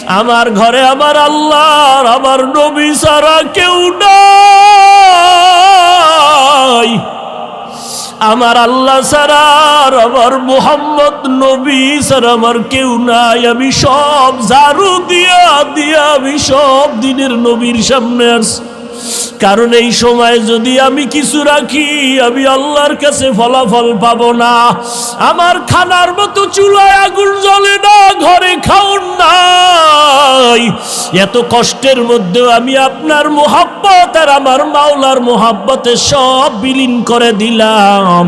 আমার ঘরে আমার আল্লাহর আমার নবী ছাড়া কেউ নাই। আমার আল্লাহ ছাড়া আর আমার মুহাম্মদ নবী ছাড়া আমার কেউ নাই। আমি সব ঝাড়ু দিয়া দিয়া আমি সব দিনের নবীর সামনে আসছি, কারণ এই সময় যদি আমি কিছু রাখি আমি আল্লাহর কাছে ফলাফল পাবো না। আমার খানার মতো চুলায় আগুন জ্বলে না, ঘরে খাওন নাই। এত কষ্টের মধ্যেও আমি আপনার মোহাব্বত আর আমার মাওলার মোহাব্বতে সব বিলীন করে দিলাম।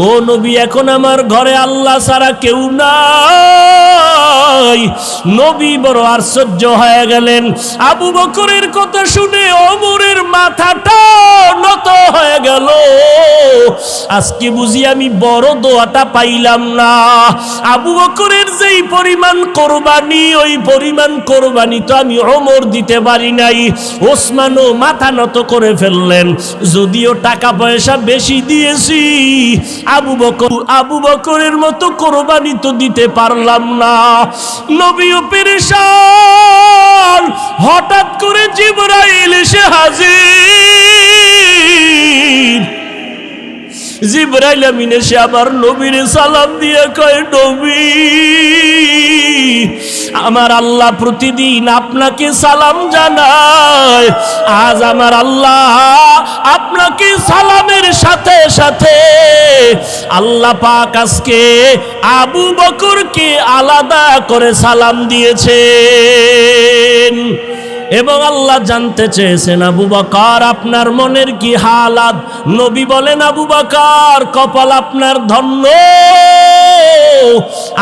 ও নবী, এখন আমার ঘরে আল্লাহ ছাড়া কেউ নাই। নবী বড় আশ্চর্য হয়ে গেলেন। আবু বকরের কথা শুনে ওমরের মাথাটা নত হয়ে গেল। আজকে বুঝি আমি বড় দোয়াটা পাইলাম না। আবু বকরের যেই পরিমাণ কোরবানি, ওই পরিমাণ কোরবানি তো আমি ওমর দিতে পারি নাই। ওসমানও মাথা নত করে ফেললেন। যদিও টাকা পয়সা বেশি দিয়েছি, আবু বকরের মতো কোরবানি তো দিতে পারলাম না। নবীও পেরেশান। হঠাৎ করে জিবরাইল এসে হাজির। জিবরাইল আমিন এসে আবার নবীর সালাম দিয়ে কয়, নবী, আমার আল্লাহ প্রতিদিন আপনাকে সালাম জানায়। আজ আমার আল্লাহ আপনাকে সালামের সাথে সাথে আল্লাহ পাক আজকে আবু বকরকে আলাদা করে সালাম দিয়েছেন। এবং আল্লাহ জানতে চেয়েছেন, আবু বকর আপনার মনের কি হালাত? নবী বলেন, আবু বকর কপাল আপনার ধন্য।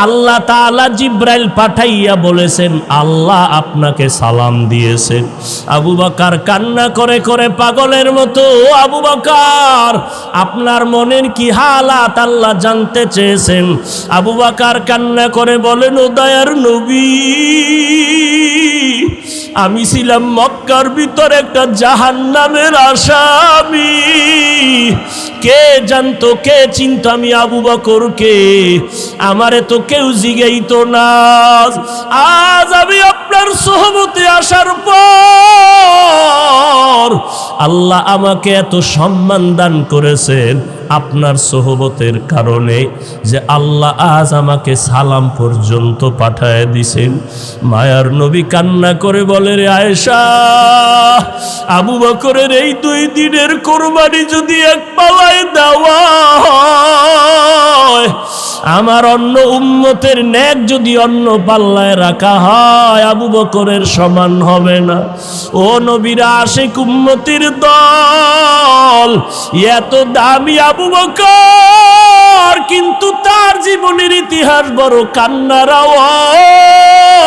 আল্লাহ তাআলা জিবরাইল পাঠাইয়া বলেছেন আল্লাহ আপনাকে সালাম দিয়েছেন। আবু বকর কান্না করে করে পাগলের মতো, আবু বকর আপনার মনের কি হালাত আল্লাহ জানতে চেয়েছেন। আবু বকর কান্না করে বলেন, ও দয়ার নবী, আমি ছিলাম মক্কার ভিতর একটা জাহান্নামের আসামি। কে জানতো, কে চিনত আমি আবু বকরকে? আমারে তো কেউ জিগাইতো না। আজ আমি আপনার সোহবতে আসার পর আল্লাহ আমাকে এত সম্মান দান করেছেন আপনার সোহবতের কারণে, যে আল্লাহ আজ আমাকে সালাম পর্যন্ত পাঠায় দিছেন। মায়ার নবী কান্না করে বলে, রে আয়েশা, আবু বকরের এই 2 দিনের কোরবানি যদি এক পালায় দেওয়া হয়, আমার অন্য উম্মতের নেক যদি অন্য পাল্লায় রাখা হয়, আবু বকরের সমান হবে না। ও নবীরা আশিক উম্মতির দল, এত দামি আবু বকর, কিন্তু তার জীবনের ইতিহাস বড় কান্নার আওয়াজ।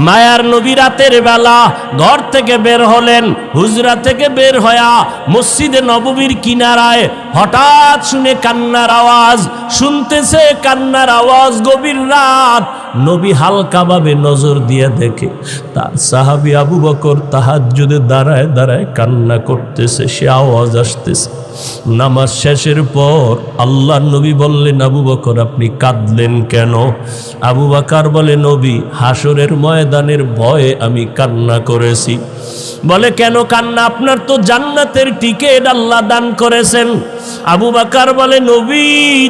মায়ার নবী রাতের বেলা ঘর থেকে বের হলেন। হুজরা থেকে বের হয়া মসজিদে নববীর কিনারায় হঠাৎ শুনে কান্নার আওয়াজ, শুনতেছে কান্নার আওয়াজ। গভীর রাত, নবী হালকাভাবে নজর দিয়ে দেখে তার সাহাবী আবু বকর তাহাজ্জুদে দাঁড়ায় দাঁড়ায় কান্না করতেছে, সে আওয়াজ আসতেছে। নামাজ শেষের পর আল্লাহ নবী বললেন, আবু বকর আপনি কাঁদলেন কেন? আবু বকর বলে, নবী, হাসরের ময়দানের ভয়ে আমি কান্না করেছি। বলে, কেন কান্না? আপনার তো জান্নাতের টিকিট আল্লাহ দান করেছেন। আবু বকর বলে, নবী,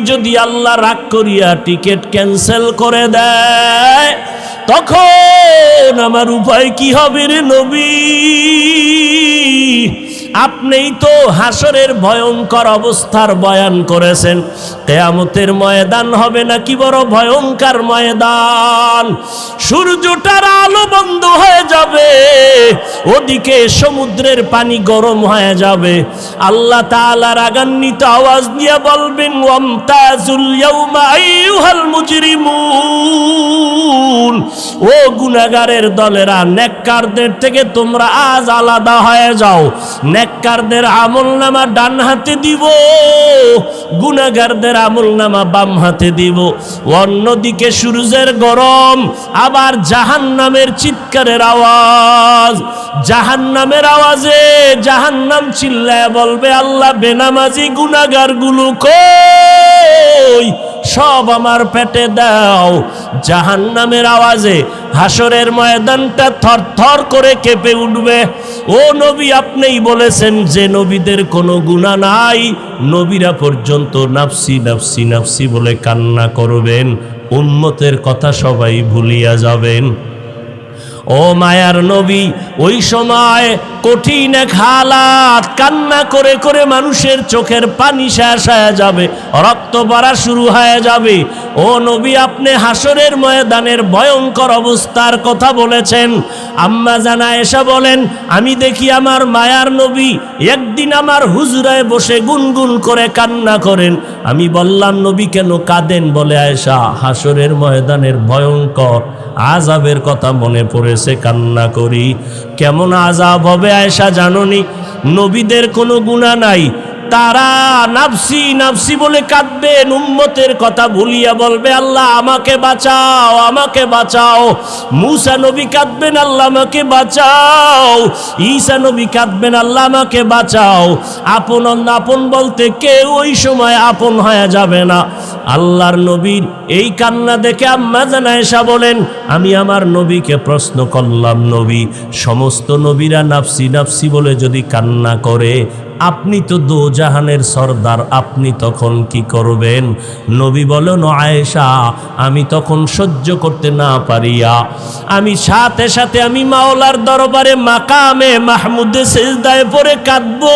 যদি আল্লাহ রাগ করিয়া টিকিট ক্যান্সেল করে দেয় তখন আমার উপায় কি হবে রে নবী? আপনিই তো হাসরের ভয়ঙ্কর অবস্থার বয়ান করেছেন। কিয়ামতের ময়দান হবে নাকি বড় ভয়ঙ্কর ময়দান। সূর্যটার আলো বন্ধ হয়ে যাবে, ওদিকে সমুদ্রের পানি গরম হয়ে যাবে। আল্লাহ তাআলা রাগান্বিত আওয়াজ দিয়ে বলবেন, ওয়ামতাজুল ইয়াউমা আইয়ুহাল মুজরিমুন, ও গুনাহগারের দলেরা, নেককারদের থেকে তোমরা আজ আলাদা হয়ে যাও। নেককারদের আমলনামা ডান হাতে দিব, গুনাহগারদের আমলনামা বাম হাতে দিব। অন্যদিকে সূর্যের গরম, আবার জাহান্নামের চিৎকারের আওয়াজ। জাহান্নামের আওয়াজে জাহান্নাম চিল্লায় বলবে, আল্লাহ বেনামাজি গুনাহগারগুলো কই? সব আমার পেটে দাও। জাহান্নামের আওয়াজে হাসরের ময়দানটা থরথর করে কেঁপে উঠবে। ও নবী, আপনিই বলেছেন যে নবীদের কোনো গুনাহ নাই, নবীরা পর্যন্ত নাফসি নাফসি নাফসি বলে কান্না করবেন, উম্মতের কথা সবাই ভুলিয়া যাবেন। ও মায়ার নবী, ওই সময় কঠিন এক হালাত, কান্না করে করে মানুষের চোখের পানি শেষ হয়ে যাবে, রক্ত পড়া শুরু হয়ে যাবে। ও নবী, আপনি হাসরের ময়দানের ভয়ঙ্কর অবস্থার কথা বলেছেন। আম্মা জান আয়েশা বলেন, আমি দেখি আমার মায়ার নবী একদিন আমার হুজরায় বসে গুনগুন করে কান্না করেন। আমি বললাম, নবী কেন কাঁদেন? বলে, আয়েশা, হাসরের ময়দানের ভয়ঙ্কর আযাবের কথা মনে পড়েছে, কান্না করি। কেমন আযাব হবে আয়েশা জাননি? নবীদের কোনো গুনাহ নাই, তারা নাফসি নাফসি বলে কাঁদবেন, উম্মতের কথা ভুলিয়া বলবে, আল্লাহ আমাকে বাঁচাও, আমাকে বাঁচাও। মূসা নবী কাঁদবেন, আল্লাহ আমাকে বাঁচাও। ঈসা নবী কাঁদবেন, আল্লাহ আমাকে বাঁচাও। আপন আপন বলতে কেউ ওই সময় আপন হয়ে যাবে না। আল্লাহর নবীর এই কান্না দেখে আম্মা জান আয়েশা বলেন, আমি আমার নবীকে প্রশ্ন করলাম, নবী, সমস্ত নবীরা নাফসি নাফসি বলে যদি কান্না করে, আপনি তো দোজাহানের সর্দার, আপনি তখন কি করবেন? নবী বলেন, আয়েশা, আমি তখন সহ্য করতে না পারিয়া আমি সাথে সাথে আমি মাওলার দরবারে মাকামে মাহমুদে সিজদায় পড়ে কাঁদবো।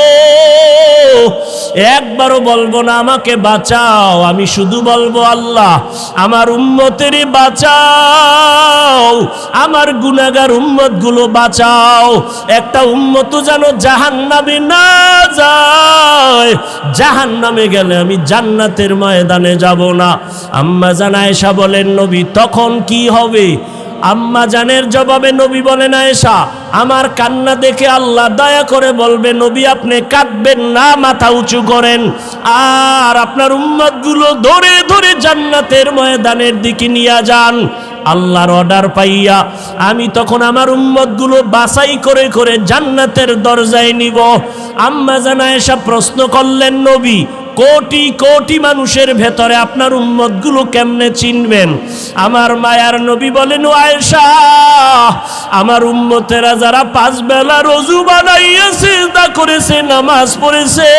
একবারও বলবো না আমাকে বাঁচাও, আমি শুধু বলবো, আল্লাহ আমার উম্মতেরই বাঁচাও, আমার গুনাহগার উম্মতগুলো বাঁচাও। একটা উম্মত যেন জাহান্নামে না যায়, জাহান্নামে গেলে আমি জান্নাতের ময়দানে যাব না। আম্মা জান আয়েশা বলেন, নবী তখন কি হবে? আম্মা জানের জবাবে নবী বলেন, আয়েশা, আমার কান্না দেখে আল্লাহ দয়া করে বলবে, নবী আপনি কাঁদবেন না, মাথা উঁচু করেন, আর আপনার উম্মতগুলো ধরে ধরে জান্নাতের ময়দানের দিকে নিয়ে যান। আল্লাহর অর্ডার পাইয়া আমি তখন আমার উম্মতগুলো বাছাই করে করে জান্নাতের দরজায় নিব। আম্মা জান আয়েশা প্রশ্ন করলেন, নবী কোটি কোটি মানুষের ভেতরে আপনার উম্মতগুলো কেমনে চিনবেন? আমার মায়ার নবী বলেন, ও আয়েশা, আমার উম্মতেরা যারা 5 বেলা রোজু বানাইয়া সিজদা করেছে, নামাজ পড়েছে,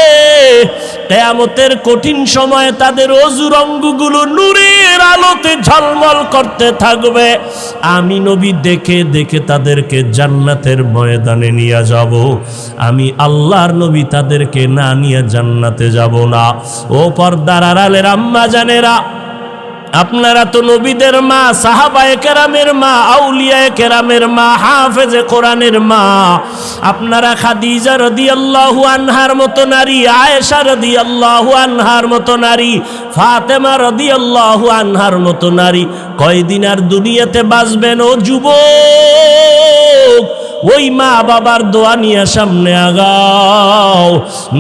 কিয়ামতের কঠিন সময়ে তাদের অজুর অঙ্গগুলো নূরের আলোতে ঝলমল করতে থাকবে। আমি নবী দেখে দেখে তাদেরকে জান্নাতের ময়দানে নিয়ে যাব। আমি আল্লাহর নবী তাদেরকে না নিয়ে জান্নাতে যাব না। ও পর্দার আড়ালের আম্মা জানেরা, আপনারা তো নবীদের মা, সাহাবায়ে কেরামের মা, আউলিয়ায়ে কেরামের মা, হাফেজে কোরআনের মা। আপনারা খাদিজা রাদিয়াল্লাহু আনহার মতো নারী, আয়েশা রাদিয়াল্লাহু আনহার মতো নারী, ফাতেমা রাদিয়াল্লাহু আনহার মতো নারী কয়দিন আর দুনিয়াতে বাঁচবেন? ও যুবক, ওই মা বাবার দোয়া নিয়ে সামনে আগাও,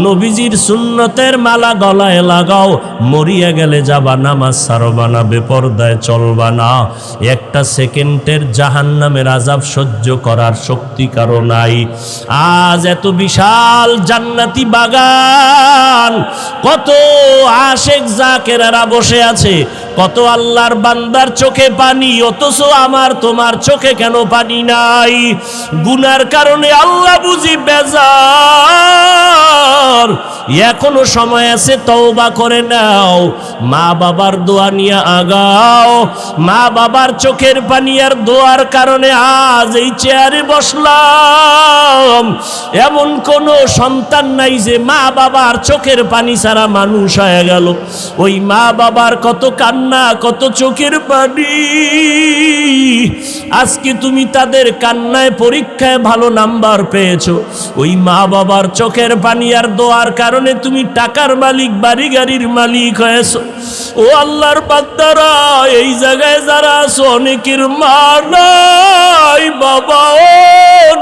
নবীজির সুন্নতের মালা গলায় লাগাও। মরিয়া গেলে যাবা, নামাজ ছাড়বা না, বেপরদায় চলবা না। একটা সেকেন্ডের জাহান্নামের আযাব সহ্য করার শক্তি কারো নাই। আজ এত বিশাল জান্নাতি বাগান, কত আশেক জাকেরারা বসে আছে, কত আল্লাহর বান্দার চোখে পানি, অথচ আমার তোমার চোখে কেন পানি নাই? গুনার কারণে আল্লাহ বুঝি বেজার। এখনো সময় আছে, তওবা করে নাও, মা বাবার দোয়া নিয়ে আগাও। মা বাবার চোখের পানি আর দোয়ার কারণে আজ এই চেয়ারে বসলাম। এমন কোনো সন্তান নাই যে মা বাবার চোখের পানি ছাড়া মানুষ হয়ে গেল। ওই মা বাবার কত কান্না, কত চোখের পানি, আজকে তুমি তাদের কান্নায় পরীক্ষায় ভালো নাম্বার পেয়েছো। ওই মা বাবার চোখের পানি আর দোয়ার কারণে তুমি টাকার মালিক, বাড়ি গাড়ির মালিক হয়েছো। ও আল্লাহর বান্দারা, এই জায়গায় যারা আছো, অনেকের মা নাই, বাবাও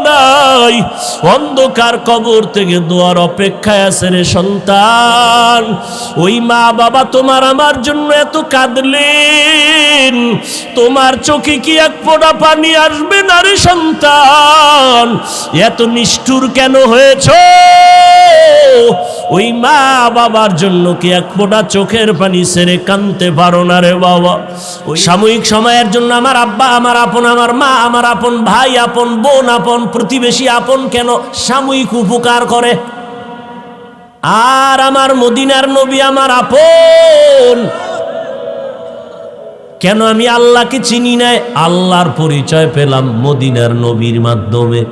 নাই, অন্ধকার কবর থেকে দোয়ার অপেক্ষায় আছে রে সন্তান। ওই মা বাবা তোমার আমার জন্য এত কাঁদলেন, তোমার চোখে কি এক ফোঁটা পানি আসবে না রে সন্তান? এত নিষ্ঠুর কেন হয়েছ? ওই মা বাবার জন্য কি এক ফোঁটা চোখের পানি ছেড়ে কাঁদতে পারো না রে বাবা? ওই সাময়িক সময়ের জন্য আমার আব্বা আমার আপন, আমার মা আমার আপন, ভাই আপন, বোন আপন, প্রতিবেশী আপন কেন সাময়িক উপকার করে, আর আমার মদিনার নবী আমার আপন কেন? আমি আল্লাহকে চিনি নাই, আল্লাহর পরিচয় পেলাম মদিনার নবীর মাধ্যমে।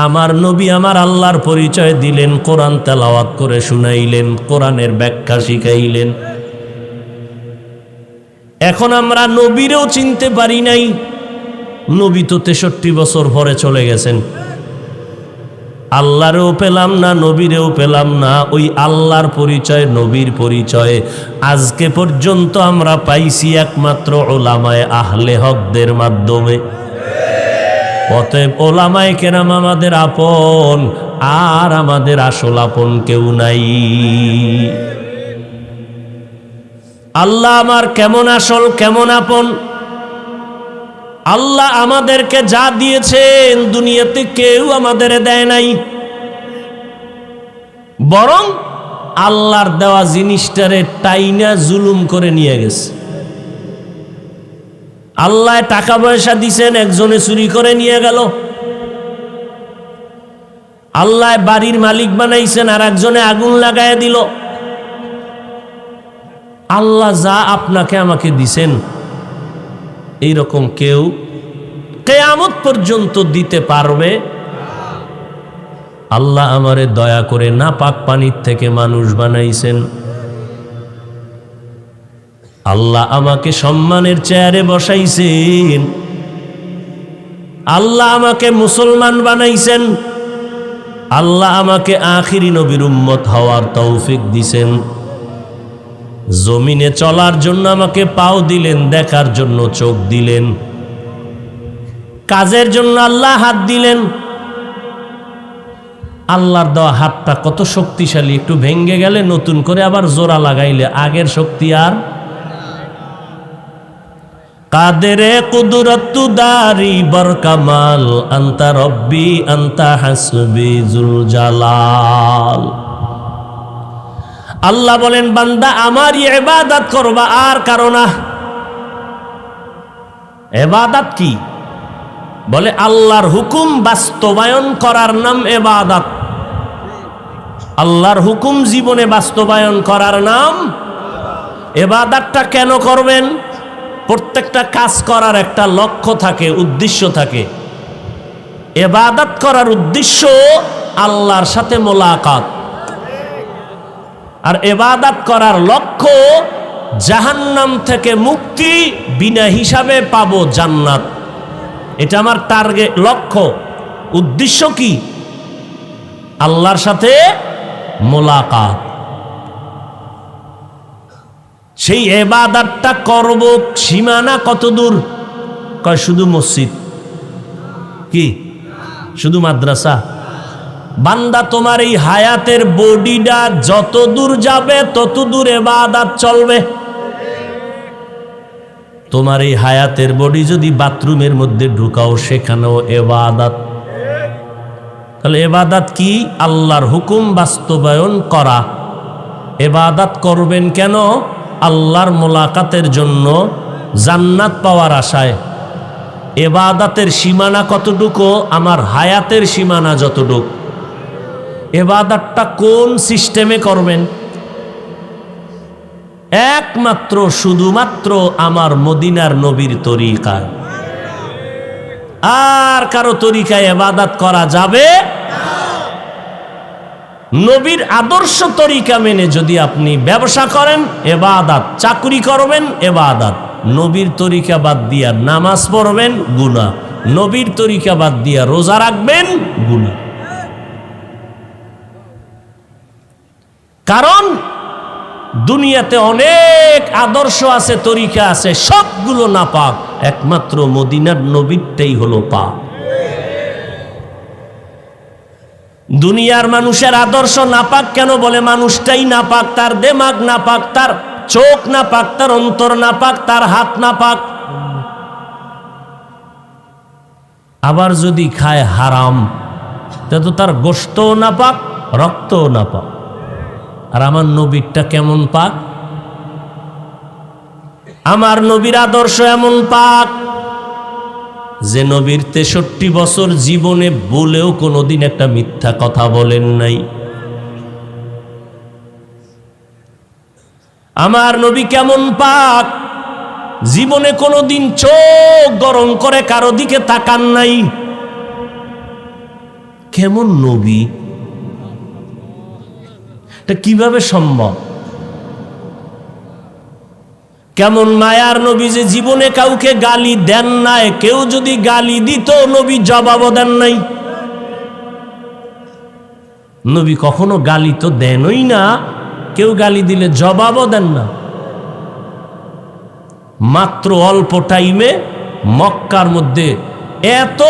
আমার নবী আমার আল্লাহর পরিচয় দিলেন, কোরআন তেলাওয়াত করে শুনাইলেন, কোরআনের ব্যাখ্যা শিখাইলেন। এখন আমরা নবীরেও চিনতে পারি নাই। নবী তো 63 বছর পরে চলে গেছেন। আল্লাহরেও পেলাম না, নবীরেও পেলাম না। ওই আল্লাহর পরিচয়, নবীর পরিচয় আজকে পর্যন্ত আমরা পাইছি একমাত্র ওলামায়ে আহলে হকদের মাধ্যমে। অতএব ওলামায়ে কেরাম আমাদের আপন, আর আমাদের আসল আপন কেউ নাই। আল্লাহ আমার কেমন আসল কেমন আপন? আল্লাহ আমাদেরকে যা দিয়েছেন দুনিয়াতে কেউ আমাদের দেয় নাই, বরং আল্লাহর দেওয়া জিনিসটারে টাইনা জুলুম করে নিয়ে গেছে। আল্লাহ টাকা পয়সা দিছেন, একজনে চুরি করে নিয়ে গেল। আল্লাহ বাড়ির মালিক বানাইছেন, আর একজনে আগুন লাগায় দিল। আল্লাহ যা আপনাকে আমাকে দিছেন এইরকম কেউ কিয়ামত পর্যন্ত দিতে পারবে? আল্লাহ আমারে দয়া করে নাপাক পানির থেকে মানুষ বানাইছেন। আল্লাহ আমাকে সম্মানের চেয়ারে বসাইছেন। আল্লাহ আমাকে মুসলমান বানাইছেন। আল্লাহ আমাকে আখিরি নবীর উম্মত হওয়ার তৌফিক দিছেন। জমিনে চলার জন্য আমাকে পাও দিলেন, দেখার জন্য চোখ দিলেন, কাজের জন্য আল্লাহ হাত দিলেন। আল্লাহর দেওয়া হাতটা কত শক্তিশালী, একটু ভেঙ্গে গেলে নতুন করে আবার জোড়া লাগাইলে আগের শক্তি আর। কাদেরে কুদরতু দারি বরকামাল আনতা রব্বি আনতা হাসবি জুল জালাল। আল্লাহ বলেন, বান্দা আমারই ইবাদত করবা, আর কারো না। ইবাদত কি? বলে আল্লাহর হুকুম বাস্তবায়ন করার নাম ইবাদত। আল্লাহর হুকুম জীবনে বাস্তবায়ন করার নাম ইবাদতটা কেন করবেন? প্রত্যেকটা কাজ করার একটা লক্ষ্য থাকে, উদ্দেশ্য থাকে। ইবাদত করার উদ্দেশ্য আল্লাহর সাথে মোলাকাত, আর ইবাদত করার লক্ষ্য জাহান্নাম থেকে মুক্তি, বিনা হিসাবে পাবো জান্নাত। এটা আমার টার্গেট, লক্ষ্য। উদ্দেশ্য কি? আল্লাহর সাথে মোলাকাত। সেই ইবাদতটা করব, সীমানা কত দূর? কয় শুধু মসজিদ কি, শুধু মাদ্রাসা? বান্দা তোমার এই হায়াতের বডিটা যত দূর যাবে তত দূর ইবাদত চলবে। তোমার এই হায়াতের বডি যদি বাথরুমের মধ্যে ঢুকাও সেখানেও ইবাদত। তাহলে ইবাদত কি? আল্লাহর হুকুম বাস্তবায়ন করা। ইবাদত করবেন কেন? আল্লাহর মোলাকাতের জন্য, জান্নাত পাওয়ার আশায়। ইবাদতের সীমানা কতটুকু? আমার হায়াতের সীমানা যতটুকু। ইবাদতটা কোন সিস্টেমে করবেন? একমাত্র শুধুমাত্র আমার মদিনার নবীর তরিকায়। আর কারো তরিকায় ইবাদত করা যাবে? নবীর আদর্শ তরিকা মেনে যদি আপনি ব্যবসা করেন ইবাদত, চাকরি করবেন ইবাদত। নবীর তরিকা বাদ দিয়া নামাজ পড়বেন গুনাহ, নবীর তরিকা বাদ দিয়া রোজা রাখবেন গুনাহ। কারণ দুনিয়াতে অনেক আদর্শ আছে, তরিকা আছে, সবগুলো নাপাক, একমাত্র মদিনার নবীরটাই হলো পাক। দুনিয়ার মানুষের আদর্শ নাপাক কেন? বলে মানুষটাই নাপাক, তার দেমাগ নাপাক, তার চোখ নাপাক, তার অন্তর নাপাক, তার হাত নাপাক। আবার যদি খায় হারাম, তা তো তার গোশতও নাপাক, রক্তও না পাক। আর আমার নবীরটা কেমন পাক? আমার নবীর আদর্শ এমন পাক যে নবীর 63 বছর জীবনে বলেও কোনোদিন একটা মিথ্যা কথা বলেন নাই। আমার নবী কেমন পাক, জীবনে কোনোদিন চোখ গরম করে কারো দিকে তাকান নাই। কেমন নবী, এটা কিভাবে সম্ভব? কেমন মায়ার নবী যে জীবনে কাউকে গালি দেন নাই, কেউ যদি গালি দিত নবী জবাবও দেন নাই। নবী কখনো গালি তো দেনই না, কেউ গালি দিলে জবাবও দেন না। মাত্র অল্প টাইমে মক্কার মধ্যে এত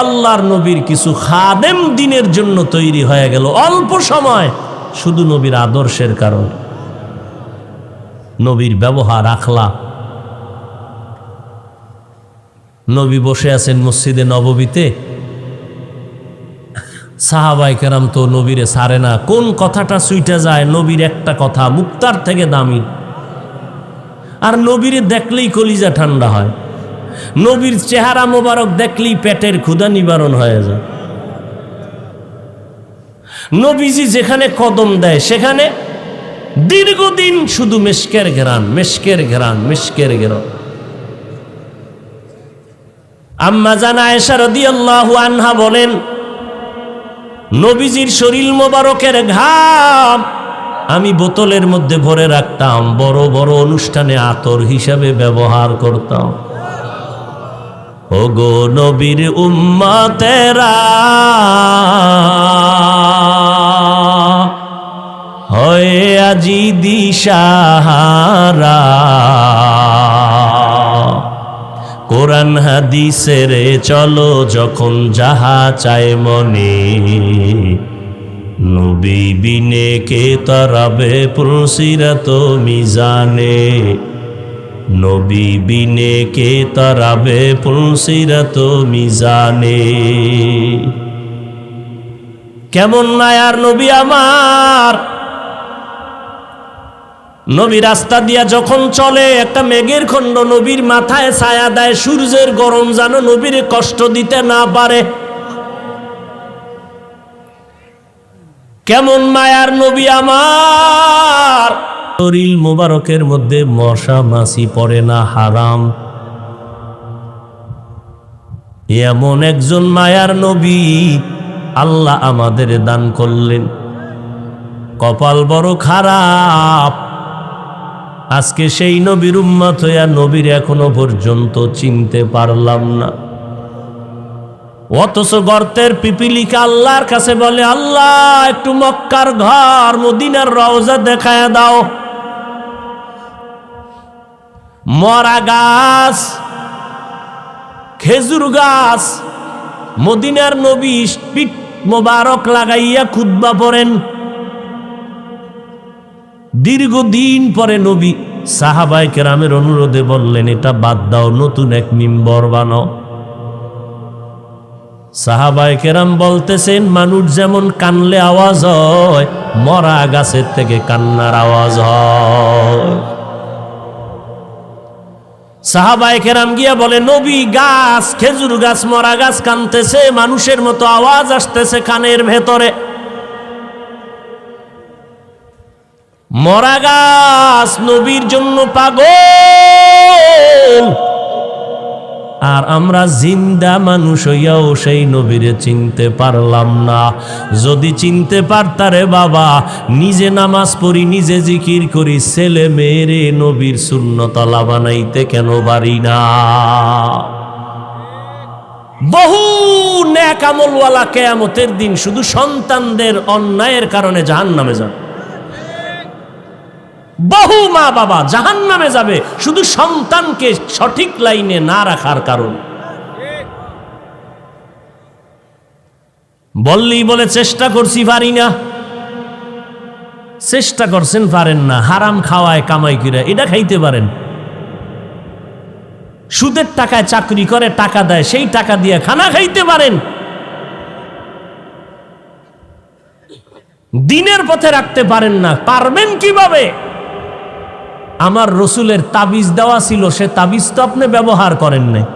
আল্লাহর নবীর কিছু খাদেম দিনের জন্য তৈরি হয়ে গেল অল্প সময়, শুধু নবীর আদর্শের কারণে, নবীর ব্যবহার আখলাক। নবী বসে আছেন মসজিদে নববীতে, সাহাবায়ে কেরাম তো নবীরে ছাড়ে না। কোন কথাটা সুইটা যায়? নবীর একটা কথা মুক্তার থেকে দামি। আর নবীরে দেখলেই কলিজা ঠান্ডা হয়, নবীর চেহারা মোবারক দেখলেই পেটের ক্ষুধা নিবারণ হয়ে যায়। নবীজি যেখানে কদম দেয় সেখানে দীর্ঘদিন শুধু মেশকের ঘেরান, মেশকের ঘেরান, মেশকের ঘেরান। আম্মা জান আয়েশা রাদিয়াল্লাহু আনহা বলেন, নবীজির শরীর মোবারকের ঘাম আমি বোতলের মধ্যে ভরে রাখতাম, বড় বড় অনুষ্ঠানে আতর হিসাবে ব্যবহার করতাম। ওগো নবীর উম্মতেরা, হয়ে আজি দিশাহারা, কোরআন হাদিসের চলো যখন যাহা চায় মনে, নবী বিনে কে তরাবে পুলসিরাত মিজানে, নবী বিনে কে তরাবে পুলসিরাত মিজানে। কেমন মায়ার নবী আমার! নবী রাস্তা দিয়া যখন চলে একটা মেঘের খণ্ড নবীর মাথায় ছায়া দেয়, সূর্যের গরম যেন নবীর কষ্ট দিতে না পারে। কেমন মায়ার নবী আমার! শরীর মোবারকের মধ্যে মশা মাছি পড়ে না, হারাম। এমন একজন মায়ার নবী আল্লাহ আমাদের দান করলেন। কপাল বড় খারাপ, আজকে সেই নবীর উম্মত হইয়া নবীর এখনো পর্যন্ত চিনতে পারলাম না। অথচ গর্তের পিপিলিকা আল্লাহর কাছে বলে, আল্লাহ একটু মক্কার ঘর মদিনার রওজা দেখায় দাও। মরা গাছ, খেজুর গাছ, মদিনার নবী পিঠ মোবারক লাগাইয়া খুতবা পড়েন। দীর্ঘদিন পরে নবী সাহাবায়ে কেরামের অনুরোধে বললেন, এটা বাদ দাও, নতুন এক মিম্বর বানাও। সাহাবায়ে কেরাম বলতেছেন, মানুষ যেমন কানলে আওয়াজ হয়, মরা গাছের থেকে কান্নার আওয়াজ হয়। সাহাবায়ে কেরাম গিয়া বলে, নবী গাছ, খেজুর গাছ, মরা গাছ কানতেছে, মানুষের মতো আওয়াজ আসতেছে কানের ভেতরে। মরা গাছ নবীর জন্য পাগল, আর আমরা জিন্দা মানুষ হইয়াও সেই নবীরে চিনতে পারলাম না। যদি চিনতে পারতারে বাবা, নিজে নামাজ পড়ি, নিজে জিকির করি, ছেলে মেয়েরে নবীর সুন্নতলা বানাইতে কেন পারি না? বহু নেক আমলওয়ালা কিয়ামতের দিন শুধু সন্তানদের অন্যায়ের কারণে জাহান্নামে যাবে। বহু মা বাবা জাহান্নামে যাবে শুধু সন্তানকে সঠিক লাইনে না রাখার কারণে। বললেই বলে চেষ্টা করছি, পারি না। চেষ্টা করছেন, পারেন না। হারাম খাওয়ায় কামাই করে এটা খাইতে পারেন। সুদের টাকায় চাকরি করে টাকা দেয়, সেই টাকা দিয়ে খানা খাইতে পারেন। দিনের পথে রাখতে পারেন না, পারবেন কিভাবে? আমার রসুলের তাবিজ দেওয়া ছিল, সে তাবিজ তো আপনি ব্যবহার করেন নাই।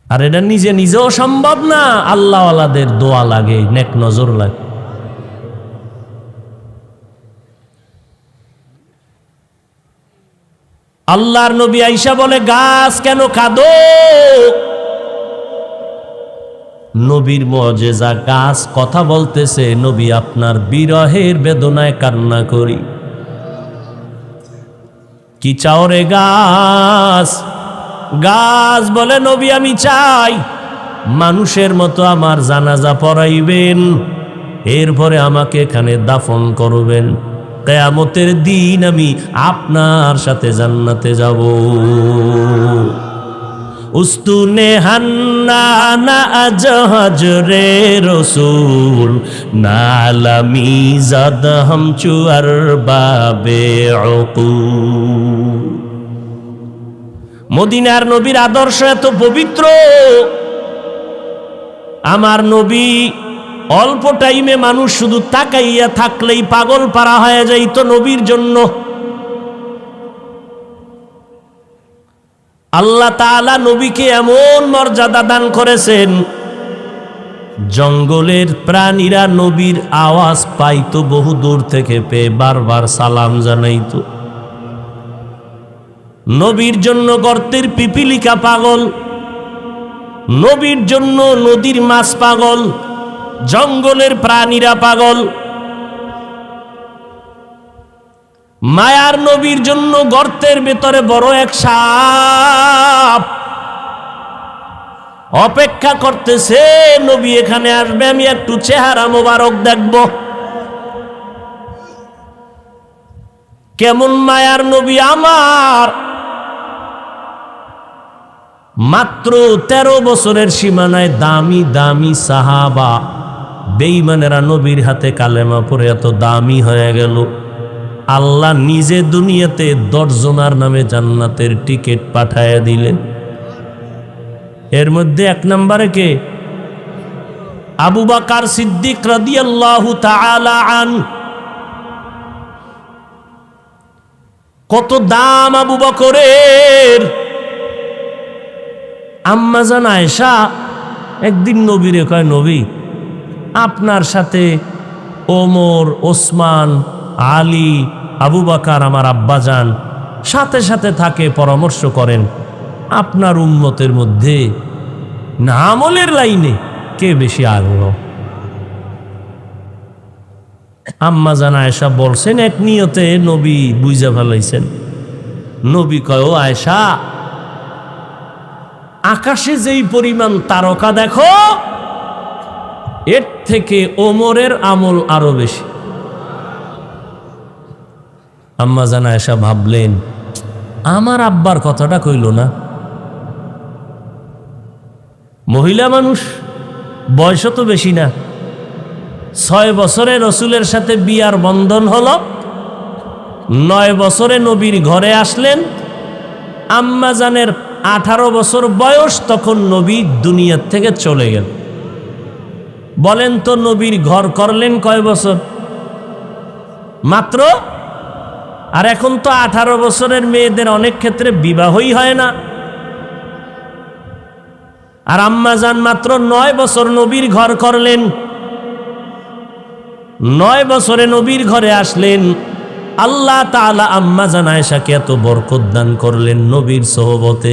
আর এটা নিজে নিজেও সম্ভব না, আল্লাহওয়ালাদের দোয়া লাগে, নেক নজর লাগে। আল্লাহর নবী আয়েশা বলে, গাছ কেন কাঁদো? নবীর মুজিজা, গাছ কথা বলতেছে, নবী আপনার বিরহের বেদনায় কান্না করি। কি চাও রে গাছ? গাছ বলে, নবী আমি চাই মানুষের মতো আমার জানাজা পড়াইবেন, এরপরে আমাকে এখানে দাফন করবেন, কিয়ামতের দিন আমি আপনার সাথে জান্নাতে যাব। উস্তুনে হান্নানা আজহাজ রে রসুল, নালামি জাদ হামচু আর বাবে উকুল। মদিনার নবীর আদর্শ এত পবিত্র, আমার নবী অল্প টাইমে মানুষ শুধু তাকাইয়া থাকলেই পাগল পারা হয়ে যাইত নবীর জন্য। আল্লাহ তাআলা নবীকে এমন মর্যাদা দান করেছেন, জঙ্গলের প্রাণীরা নবীর আওয়াজ পাইতো বহু দূর থেকে, পেয়ে বারবার সালাম জানাইতো। নবীর জন্য গর্তের পিপিলিকা পাগল, নবীর জন্য নদীর মাছ পাগল, জঙ্গলের প্রাণীরা পাগল। মায়ার নবীর জন্য গর্তের ভেতরে বড় এক সাপ অপেক্ষা করতেছে, নবী এখানে আসবে, আমি একটু চেহারা মোবারক দেখব। কেমন মায়ার নবী আমার! মাত্র 13 বছরের সীমানায় দামি দামি সাহাবা বেঈমানেরা নবীর হাতে কালেমা পড়ে এত দামি হয়ে গেল। আল্লাহ নিজে দুনিয়াতে 10 জনার নামে জান্নাতের টিকিট পাঠায়া দিলেন। এর মধ্যে 1 নম্বরে কে? আবু বকর সিদ্দিক রাদিয়াল্লাহু তাআলা আন। কত দাম আবু বকরের! আম্মা জান আয়েশা একদিন নবীরে কয়, নবী আপনার সাথে ওমর, ওসমান, আলী, আবু বকর আমার আব্বাজান সাথে সাথে থাকে, পরামর্শ করেন, আপনার উম্মতের মধ্যে না আমলের লাইনে কে বেশি আগ্রহ? আম্মা জান আয়েশা বলছেন, এক নিয়তে নবী বুঝা ফেলাইছেন। নবী কয়, ও আয়েশা, আকাশে যেই পরিমাণ তারকা দেখো, এর থেকে ওমরের আমল আরো বেশি। আম্মা জান আয়েশা ভাবলেন, আমার আব্বার কথাটা কইল না। মহিলা মানুষ, বয়স তো বেশি না, 6 বছরে রসুলের সাথে বিয়ার বন্ধন হলো, 9 বছরে নবীর ঘরে আসলেন। আম্মা জানের 18 বছর বয়স, তখন নবী দুনিয়ার থেকে চলে গেল। বলেন তো নবীর ঘর করলেন কয় বছর? মাত্র। আর এখন তো 18 বছরের মেয়েদের অনেক ক্ষেত্রে বিবাহই হয় না। আর আম্মা জান মাত্র 9 বছর নবীর ঘর করলেন। 9 বছরে নবীর ঘরে আসলেন। আল্লাহ তাআলা আম্মা জান আয়েশাকে এত বরকত দান করলেন নবীর সোহবতে।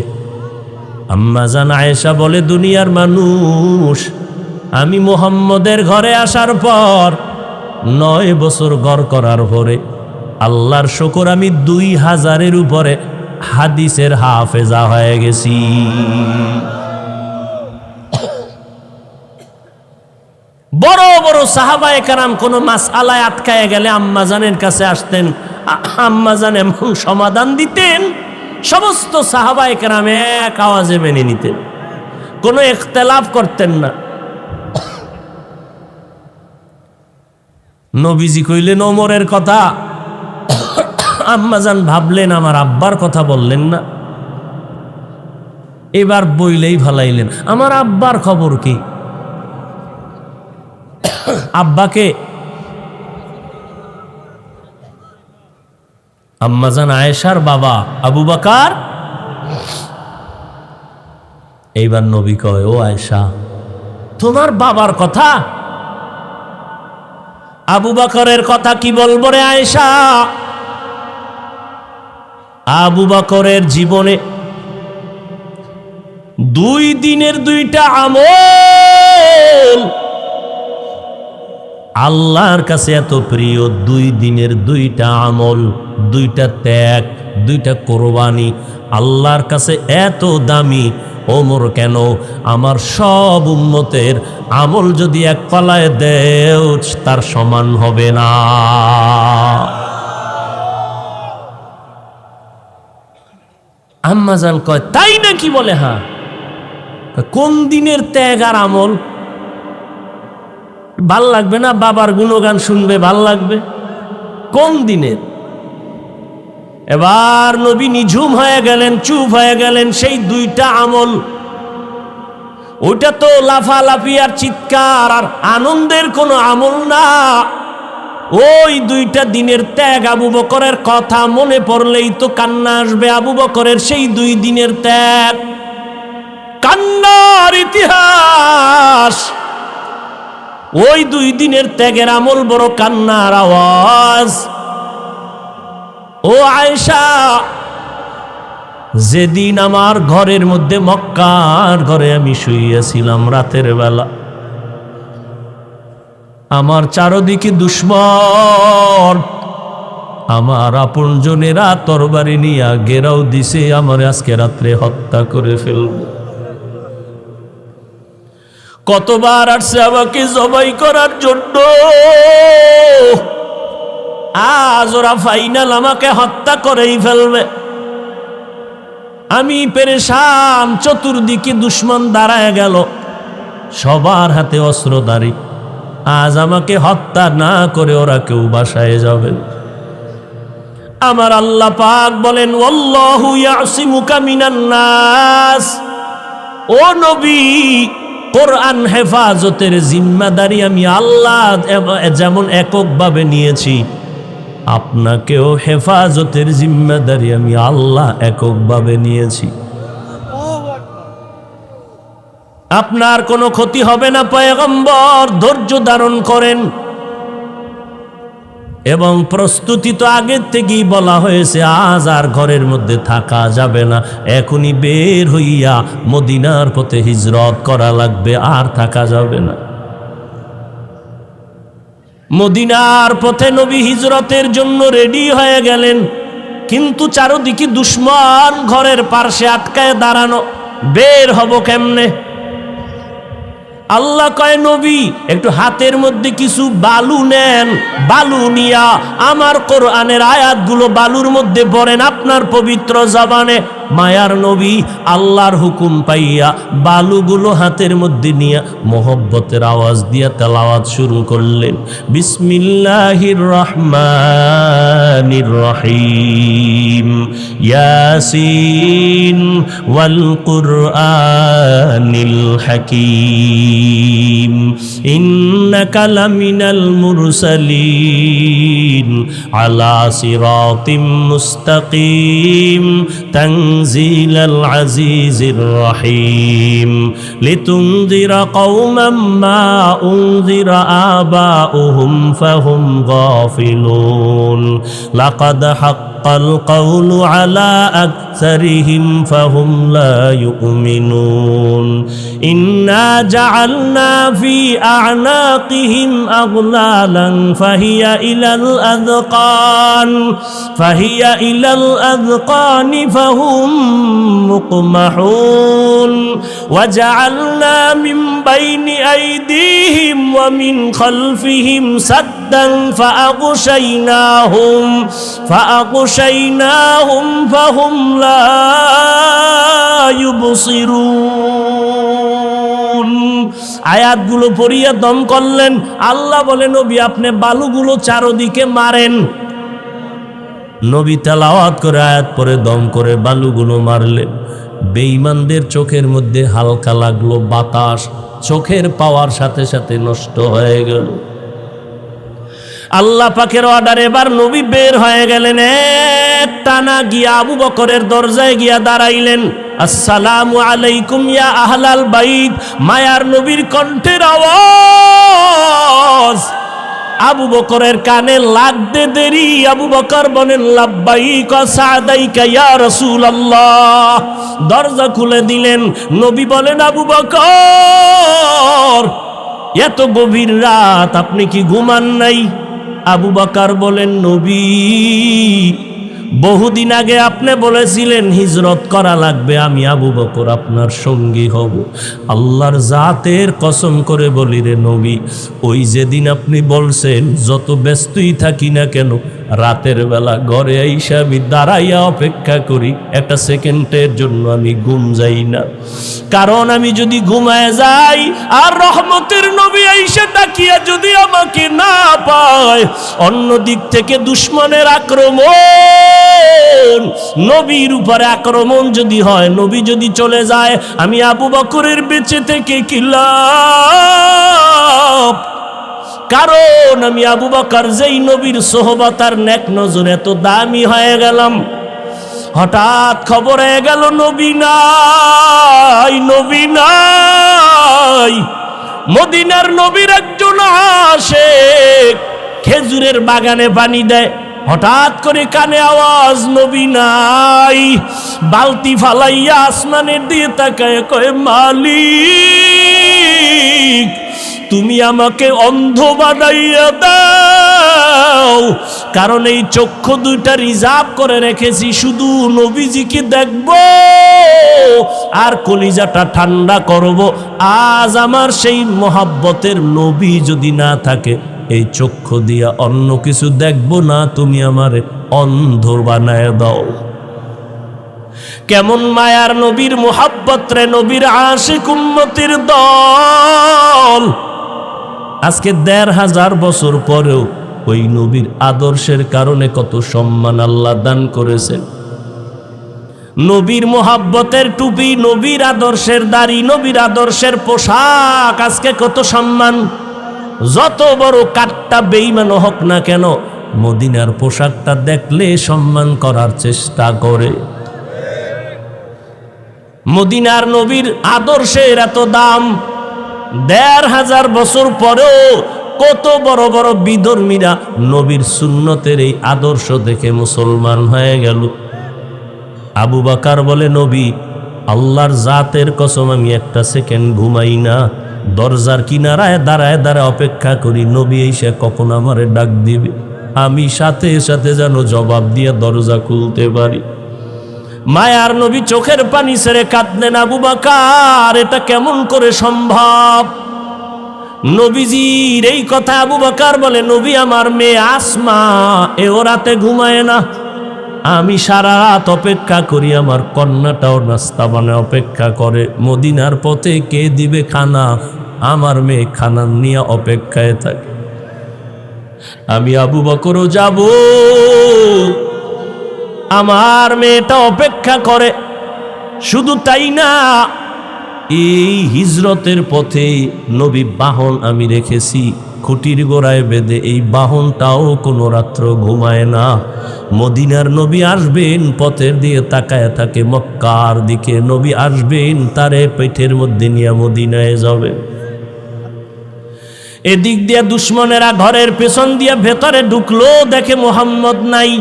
আম্মা জান আয়েশা বলে, দুনিয়ার মানুষ, আমি মুহাম্মদের ঘরে আসার পর 9 বছর ঘর করার পরে আল্লাহর শুকর, আমি 2000-এর উপরে হাদিসের হাফেজা হয়ে গেছি। বড় বড় সাহাবায়ে কেরাম কোনো মাসআলায় আটকায় গেলে আম্মা জানের কাছে আসতেন, আম্মা জান এমন সমাধান দিতেন, সমস্ত সাহাবায়ে কেরাম এক আওয়াজে মেনে নিতেন, কোনো ইখতিলাফ করতেন না। নবীজি কইলেন ওমরের কথা, আম্মা জান ভাবলেন আমার আব্বার কথা বললেন না। এবার বইলেই ভালাইলেন, আমার আব্বার খবর কি? আব্বাকে আম্মাজান আয়েশার বাবা আবু বকর। এইবার নবী কয়, ও আয়েশা, তোমার বাবার কথা, আবু বকরের কথা কি বলবো রে আয়েশা? আবু বকরের জীবনে 2 দিনের 2টা আমল আল্লাহর কাছে এত প্রিয়। 2 দিনের 2টা আমল, 2টা ত্যাগ, 2টা কোরবানি আল্লাহর কাছে এত দামি। ওমর কেন? আমার সব উম্মতের আমল যদি এক পালায় দেও তার সমান হবে না। আম্মাজান কয়, তাই নাকি? বলে হ্যাঁ। কোন দিনের ত্যাগ আর আমল? ভাল লাগবে না? বাবার গুণগান শুনবে ভাল লাগবে? কোন দিনের? এবার নবী নিঝুম হয়ে গেলেন, চুপ হয়ে গেলেন। সেই 2টা আমল, ওইটা তো লাফালাফি আর চিৎকার আর আনন্দের কোনো আমল না। ওই 2টা দিনের ত্যাগ, আবু বকরের কথা মনে পড়লেই তো কান্না আসবে। আবু বকরের সেই 2 দিনের ত্যাগ, কান্নার ইতিহাস। ওই 2 দিনের ত্যাগের আমল বড় কান্নার আওয়াজ। ও আয়েশা, যেদিন আমার ঘরের মধ্যে, মক্কার ঘরে আমি শুইয়াছিলাম রাতের বেলা, আমার চারদিকে দুশমন, আমার আপনজনেরা তরবারি নিয়া ঘেরাও দিছে, আমার আজকে রাত্রে হত্যা করে ফেলব। কতবার আসছে আমাকে জবাই করার জন্য, আজ ওরা ফাইনাল আমাকে হত্যা করেই ফেলবে। আমি পেরেশান, চতুর্দিকে দুশমন দাঁড়ায় গেল, সবার হাতে অস্ত্রধারী। আজ আমাকে হত্যা না করে ওরা কেউ বাসায় যাবেন। আমার আল্লাহ পাক বলেন, ওয়াল্লাহু ইয়াসিমুকা মিনান নাস। ও নবী, কোরআন হেফাজতের জিম্মাদারি আমি আল্লাহ যেমন এককভাবে নিয়েছি, আপনাকেও হেফাজতের জিম্মাদারি আমি আল্লাহ এককভাবে নিয়েছি। আপনার কোনো ক্ষতি হবে না পয়গম্বর, ধৈর্য ধারণ করেন। এবং প্রস্তুতি তো আগের থেকেই বলা হয়েছে, আজ আর ঘরের মধ্যে থাকা যাবে না, এখনই বের হইয়া মদিনার পথে হিজরত করা লাগবে, আর থাকা যাবে না। মদিনার পথে নবী হিজরতের জন্য রেডি হয়ে গেলেন, কিন্তু চারদিকে দুশমন ঘরের পার্শ্বে আটকায় দাঁড়ানো, বের হব কেমনে? আল্লাহ কয়, নবী একটু হাতের মধ্যে কিছু বালু নেন, বালু নিয়া আমার কোরআনের আয়াতগুলো বালুর মধ্যে পড়েন আপনার পবিত্র জবানে। মায়ার নবী আল্লাহর হুকুম পাইয়া বালুগুলো হাতের মধ্যে নিয়ে মোহব্বতের আওয়াজ দিয়া তেলাওয়াত শুরু করলেন, বিসমিল্লাহির রহমানির রহিম, ইয়াসিন ওয়াল কুরআনিল হাকীম, ইন্নাকা লামিনাল মুরসালিন আলা সিরাতিম মুস্তাকিম, তানজিলাল আজিজির রহিম, লিতুনযিরা কওমান মা উনযিরা আবাউহুম ফাহুম গাফিলুন, লাকাদ হাক্কাল কওলু আলা আকসারিহিম ফাহুম লা ইউমিনুন, ইন্না জাআলনা ফি আ'নাকিহিম আগলালান ফাহিয়া ইলাল আযকানি ফাহুম মুকমাহুন, ওয়াজআলনা মিন বাইনি আইদিহিম ওয়া মিন খালফিহিম সাদ্দান ফাআগশাইনাহুম ফাহুম লা ইউবসিরুন। আয়াতগুলো পড়িয়া দম করলেন। আল্লাহ বলে, নবী আপনি বালুগুলো চারদিকে মারেন। নবী তেলাওয়াত করে আয়াত পরে দম করে বালুগুলো মারলেন। বেঈমানদের চোখের মধ্যে হালকা লাগলো বাতাস, চোখের পাওয়ার সাথে সাথে নষ্ট হয়ে গেল। আল্লাহ পাকের অর্ডার, এবার নবী বের হয়ে গেলেন। টানা গিয়া আবু বকরের দরজায় গিয়া দাঁড়াইলেন। আসসালামু আলাইকুম ইয়া আহলাল বাইত। মায়ার নবীর কণ্ঠের আওয়াজ আবু বকরের কানে লাগতে দেরি আবু বকর বলেন লাব্বাইক ওয়া সাদাইকা ইয়া রাসূলুল্লাহ। দরজা খুলে দিলেন। নবী বলেন আবু বকর, এত গভীর রাত আপনি কি ঘুমান নাই? আবু বকর বলেন নবী, বহুদিন আগে আপনি বলেছিলেন হিজরত করা লাগবে, আমি আবু বকর আপনার সঙ্গী হব। আল্লাহর জাতের কসম করে বলি রে নবী, ওই যেদিন আপনি বলছেন যত ব্যস্তই থাকি না কেন, রাতের বেলা ঘরে আইসা আমি দাঁড়াইয়া অপেক্ষা করি, একটা সেকেন্ডের জন্য আমি ঘুম যাই না। কারণ আমি যদি ঘুমায় যাই আর রহমতের নবী আইসা ডাকিয়া যদি আমাকে না পায়, অন্য দিক থেকে দুশমনের আক্রমণ, নবীর উপরে আক্রমণ যদি হয়, নবী যদি চলে যায়, আমি আবু বকরের বেঁচে থেকে কি লাভ? কারণ আমি আবু বকর যেই নবীর সোহবত আর নেক নজর এত দামি হয়ে গেলাম। হঠাৎ খবর হয়ে গেল নবী নাই, নবী নাই। মদিনার নবীর একজন আশিক খেজুরের বাগানে পানি দেয়, হঠাৎ করে কানে আওয়াজ নবী নাই। বালতি ফালাইয়া আসমানের দিয়ে তাকায় কয় মালিক, তুমি আমাকে অন্ধ বানাইয়া দাও, কারণ এই চক্ষু দুইটা রিজার্ভ করে রেখেছি শুধু নবীজিকে দেখব আর কলিজাটা ঠান্ডা করব। আজ আমার সেই মোহাব্বতের নবী যদি না থাকে, এই চক্ষু দিয়া অন্য কিছু দেখব না, তুমি আমারে অন্ধ বানায় দাও। কেমন মায়ার নবীর মোহাব্বত রে, নবীর আশিক উম্মতের দল। আজকে ১৫০০ বছর পরেও ওই নবীর আদর্শের কারণে কত সম্মান আল্লাহ দান করেছেন। নবীর মোহাব্বতের টুপি, নবীর আদর্শের দাড়ি, নবীর আদর্শের পোশাক, আজকে কত সম্মান। যত বড় কাট্টা বেঈমান হোক না কেন, মদিনার পোশাকটা দেখলে সম্মান করার চেষ্টা করে। মদিনার নবীর আদর্শের এত দাম, ১৫০০ বছর পরেও কত বড় বড় বিধর্মীরা নবীর সুন্নতের এই আদর্শ দেখে মুসলমান হয়ে গেল। আবু বকর বলে নবী, আল্লাহর জাতের কসম আমি একটা সেকেন্ড ঘুমাই না, দরজার কিনারায় দাঁড়ায় দাঁড়ায় অপেক্ষা করি নবী এসে কখন আমারে ডাক দিবে, আমি সাথে সাথে যেন জবাব দিয়ে দরজা খুলতে পারি। মায়ার নবী চোখের পানি ছেড়ে কাঁদলেন। আবু বকর, এটা কেমন করে সম্ভব? নবীজির এই কথা আবু বকর বলে নবী, আমার মেয়ে আসমা এও রাতে ঘুমায় না, আমি সারা রাত অপেক্ষা করি, আমার কন্যাটাও নাস্তা বানায় অপেক্ষা করে, মদিনার পথে কে দিবে খানা, আমার মেয়ে খানা নিয়ে অপেক্ষায় থাকে। আমি আবু বকরও যাব, আমার মেয়েটা অপেক্ষা করে। শুধু তাই না, এই হিজরতের পথে নবী বাহন আমি রেখেছি খুঁটির গোড়ায় বেঁধে, এই বাহনটাও কোনো রাত্র ঘুমায় না। মদিনার নবী আসবেন, পথের দিয়ে তাকায় থাকে মক্কার দিকে, নবী আসবেন তারে পেটের মধ্যে নিয়ে মদিনায় যাবে। এদিক দিয়ে দুশ্মনেরা ঘরের পেছন দিয়ে ভেতরে ঢুকলো, দেখে মুহাম্মদ নাই।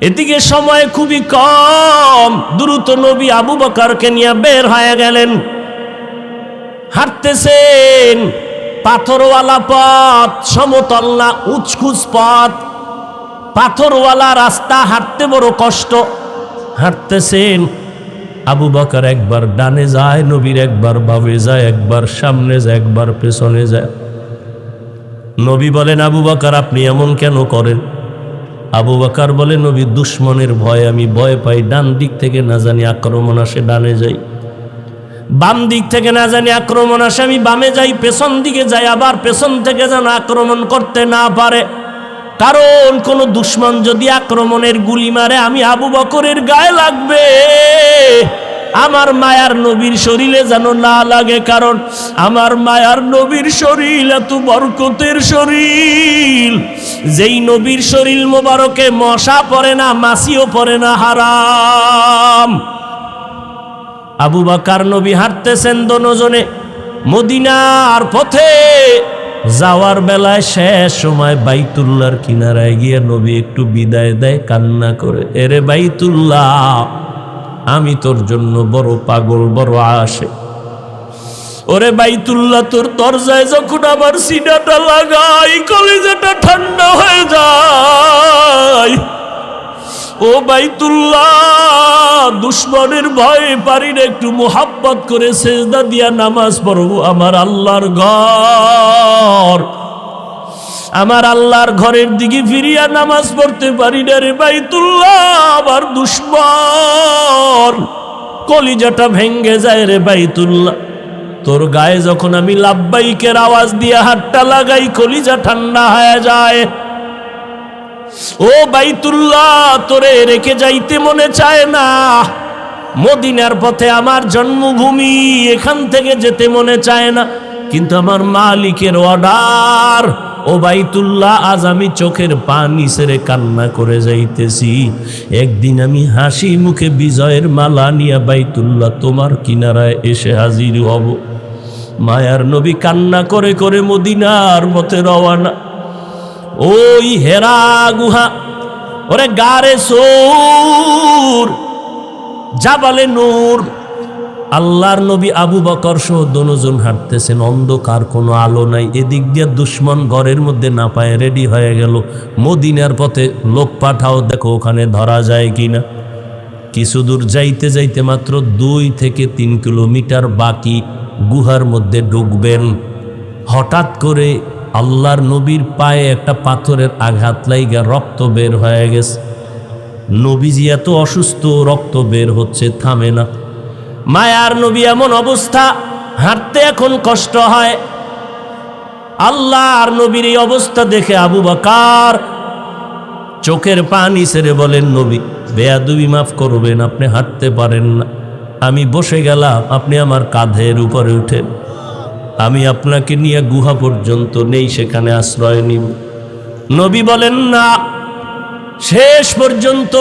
এদিকে সময় খুবই কম, দ্রুত নবী আবু বকরকে নিয়ে বের হয়ে গেলেন। হাঁটতেছেন, পাথরওয়ালা পথ, সমতল না, উঁচখুচ পথ, পাথরওয়ালা রাস্তা, হাঁটতে বড় কষ্ট। হাঁটতেছেন, আবু বকর একবার ডানে যায়, নবীর একবার বামে যায়, একবার সামনে যায়, একবার পেছনে যায়। নবী বলেন আবু বকর, আপনি এমন কেন করেন? আবু বকর বলে নবী, দুশ্মনের ভয় আমি ভয় পাই, ডান দিক থেকে না জানি আক্রমণ আসে ডানে যাই, বাম দিক থেকে না জানি আক্রমণ আসে আমি বামে যাই, পেছন দিকে যাই, আবার পেছন থেকে যেন আক্রমণ করতে না পারে। কারণ কোন দুশমন যদি আক্রমণের গুলি মারে আমি আবু বকরের গায়ে লাগবে, আমার মায়ার নবীর শরীরে যেন না লাগে। কারণ আমার মায়ার নবীর শরীর এত বরকতের শরীর, যেই নবীর শরীর মোবারকে মশা পড়ে না, মাছিও পড়ে না, হারাম। আবু বকর নবী হাঁটতেছেন দোনোজনে মদিনার পথে। যাওয়ার বেলায় শেষ সময় বাইতুল্লাহর কিনারায় গিয়ে নবী একটু বিদায় দেয় কান্না করে, এরে বাইতুল্লাহ, আমি তোর জন্য বড় পাগল, বড় আশে। ওরে বাইতুল্লাহ, তোর দরজায় যখন আমার সিনাটা লাগাই কলিজাটা ঠান্ডা হয়ে যায়। ও বাইতুল্লাহ, দুশমনের ভয়ে পারি না একটু মোহাব্বত করে সেজদা দিয়া নামাজ পড়বো। আমার আল্লাহর ঘর, আমার আল্লাহর ঘরের দিকে ফিরিয়া নামাজ পড়তে পারি না রে বাইতুল্লাহ, আমার দুশমন। কলিজাটা ভেঙ্গে যায় রে বাইতুল্লাহ, তোর গায়ে যখন আমি লাব্বাইকের আওয়াজ দিয়ে হাতটা লাগাই কলিজা ঠান্ডা হয়ে যায়। ও বাইতুল্লাহ, তোরে রেখে যাইতে মনে চায় না। মদিনার পথে আমার জন্মভূমি, এখান থেকে যেতে মনে চায় না, কিন্তু আমার মালিকের অর্ডার। ও বাইতুল্লাহ, আজ আমি চোখের পানি ছেড়ে কান্না করে যাইতেছি। একদিন আমি হাসি মুখে বিজয়ের মালা নিয়ে বাইতুল্লাহ তোমার কিনারায় এসে হাজির হব। মায়ার নবী কান্না করে করে মদিনার পথে রওয়ানা। ওই হেরা গুহা, ওরে গারে সূর, জাবালে নূর, আল্লাহর নবী আবু বকর সহ দোনোজন হাঁটতেছেন, অন্ধকার, কোনো আলো নাই। এদিক দিয়ে দুশমন ঘরের মধ্যে না পায়ে রেডি হয়ে গেল। মদিনার পথে লোক পাঠাও, দেখো ওখানে ধরা যায় কিনা। কিছু দূর যাইতে যাইতে মাত্র 2 থেকে 3 কিলোমিটার বাকি, গুহার মধ্যে ঢুকবেন। হঠাৎ করে আল্লাহর নবীর পায়ে একটা পাথরের আঘাত লাইগা রক্ত বের হয়ে গেছে। নবীজি এত অসুস্থ, রক্ত বের হচ্ছে, থামে না। মায়ার নবী এমন অবস্থা, হাঁটতে এখন কষ্ট হয়। আল্লাহর নবীর এই অবস্থা দেখে আবু বকর চোখের পানি ছেড়ে বলেন, নবী বেয়াদবি মাফ করবেন, আপনি হাঁটতে পারেন না, আমি বসে গেলাম, আপনি আমার কাঁধের উপরে উঠেন, আমি আপনাকে নিয়ে গুহা পর্যন্ত নেই, সেখানে আশ্রয় নিব। নবী বলেন না। শেষ পর্যন্ত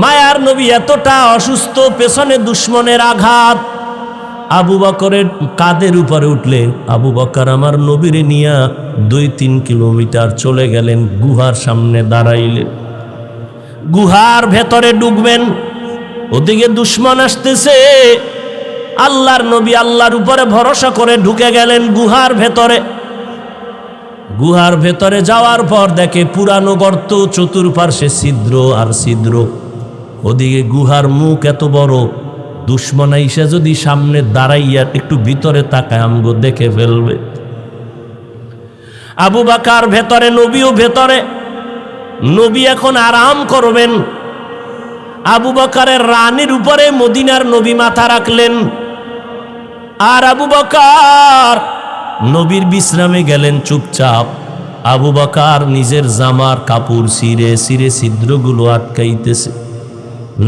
মায়ার নবী এতটা অসুস্থ, পেছনে দুশমনের আঘাত, আবু বকরের কাঁধের উপরে উঠলেন। আবু বকর আমার নবীরে নিয়ে 2-3 কিলোমিটার চলে গেলেন, গুহার সামনে দাঁড়াইলেন। গুহার ভেতরে ঢুকবেন, ওদিকে দুশমন আসতেছে। আল্লাহর নবী আল্লাহর উপরে ভরসা করে ঢুকে গেলেন গুহার ভেতরে। গুহার ভেতরে যাওয়ার পর দেখে পুরানো গর্ত, চতুর্পার্শ্বে ছিদ্র আর ছিদ্র। ওদিকে গুহার মুখ এত বড়, দুশমন আইসা যদি সামনে দাঁড়াইয়া একটু ভিতরে তাকায় আমগো দেখে ফেলবে। আবু বকর ভেতরে, নবীও ভেতরে। নবী এখন আরাম করবেন। আবু বকরের রানের উপরে মদিনার নবী মাথা রাখলেন, আর আবু বকর নবীর বিশ্রামে গেলেন চুপচাপ। আবু বকর নিজের জামার কাপড় ছিঁড়ে ছিঁড়ে ছিদ্রগুলো আটকাইতেছে,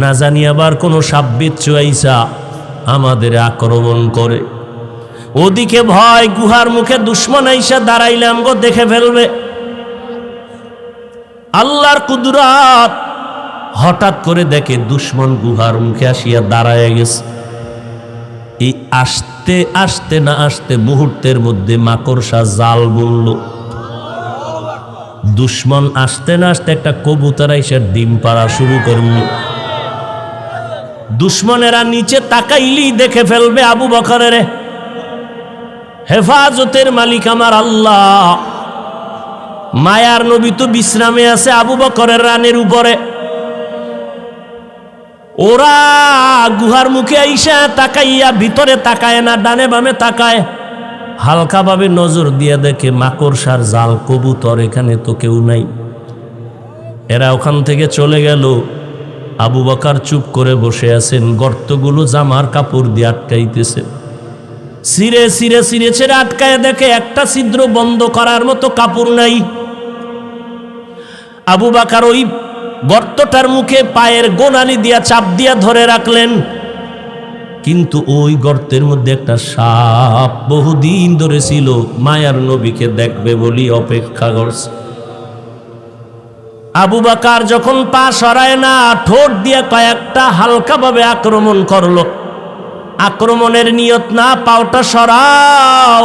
না জানি আবার কোনো সাব্বিচ্ছু আইসা আমাদের আক্রমণ করে। ওদিকে ভয়, গুহার মুখে দুশমন আইসা দাঁড়াইলে আমগো দেখে ফেলবে। আল্লাহর কুদরত, হঠাৎ করে দেখে দুশমন গুহার মুখে আসিয়া দাঁড়ায় গেছে। এই আসতে আসতে না আসতে মুহূর্তের মধ্যে মাকড়সা জাল বুনল। দুশমন আসতে না আসতে একটা কবুতর এসে ডিম পাড়া শুরু করল। দুশমনেরা নিচে তাকাইলেই দেখে ফেলবে আবু বকরের। হেফাজতের মালিক আমার আল্লাহ। মায়ার নবী তো বিশ্রামে আছে আবু বকরের রানের উপরে। ওরা গুহার মুখে আইসা তাকাইয়া ভিতরে তাকায় না, ডানে বামে তাকায়, হালকাভাবে নজর দিয়ে দেখে মাকড়সার জাল, কবুতর, এখানে তো কেউ নাই। এরা ওখান থেকে চলে গেল। আবু বকর চুপ করে বসে আছেন, গর্তগুলো জামার কাপড় দিয়ে আটকাইতেছে। ছিঁড়ে ছিঁড়ে ছিঁড়ে ছেড়ে আটকায় দেখে একটা ছিদ্র বন্ধ করার মতো কাপড় নাই। আবু বকর ওই গর্তটার মুখে পায়ের গোনালি দিয়া চাপ দিয়া ধরে রাখলেন, কিন্তু ওই গর্তের মধ্যে একটা সাপ বহুদিন ধরে ছিল, মায়ার নবীকে দেখবে বলি অপেক্ষা করছে। আবু বকর যখন পা সরায় না, ঠোঁট দিয়ে কয়েকটা হালকাভাবে আক্রমণ করলো। আক্রমণের নিয়ত না, পাওটা সরাও,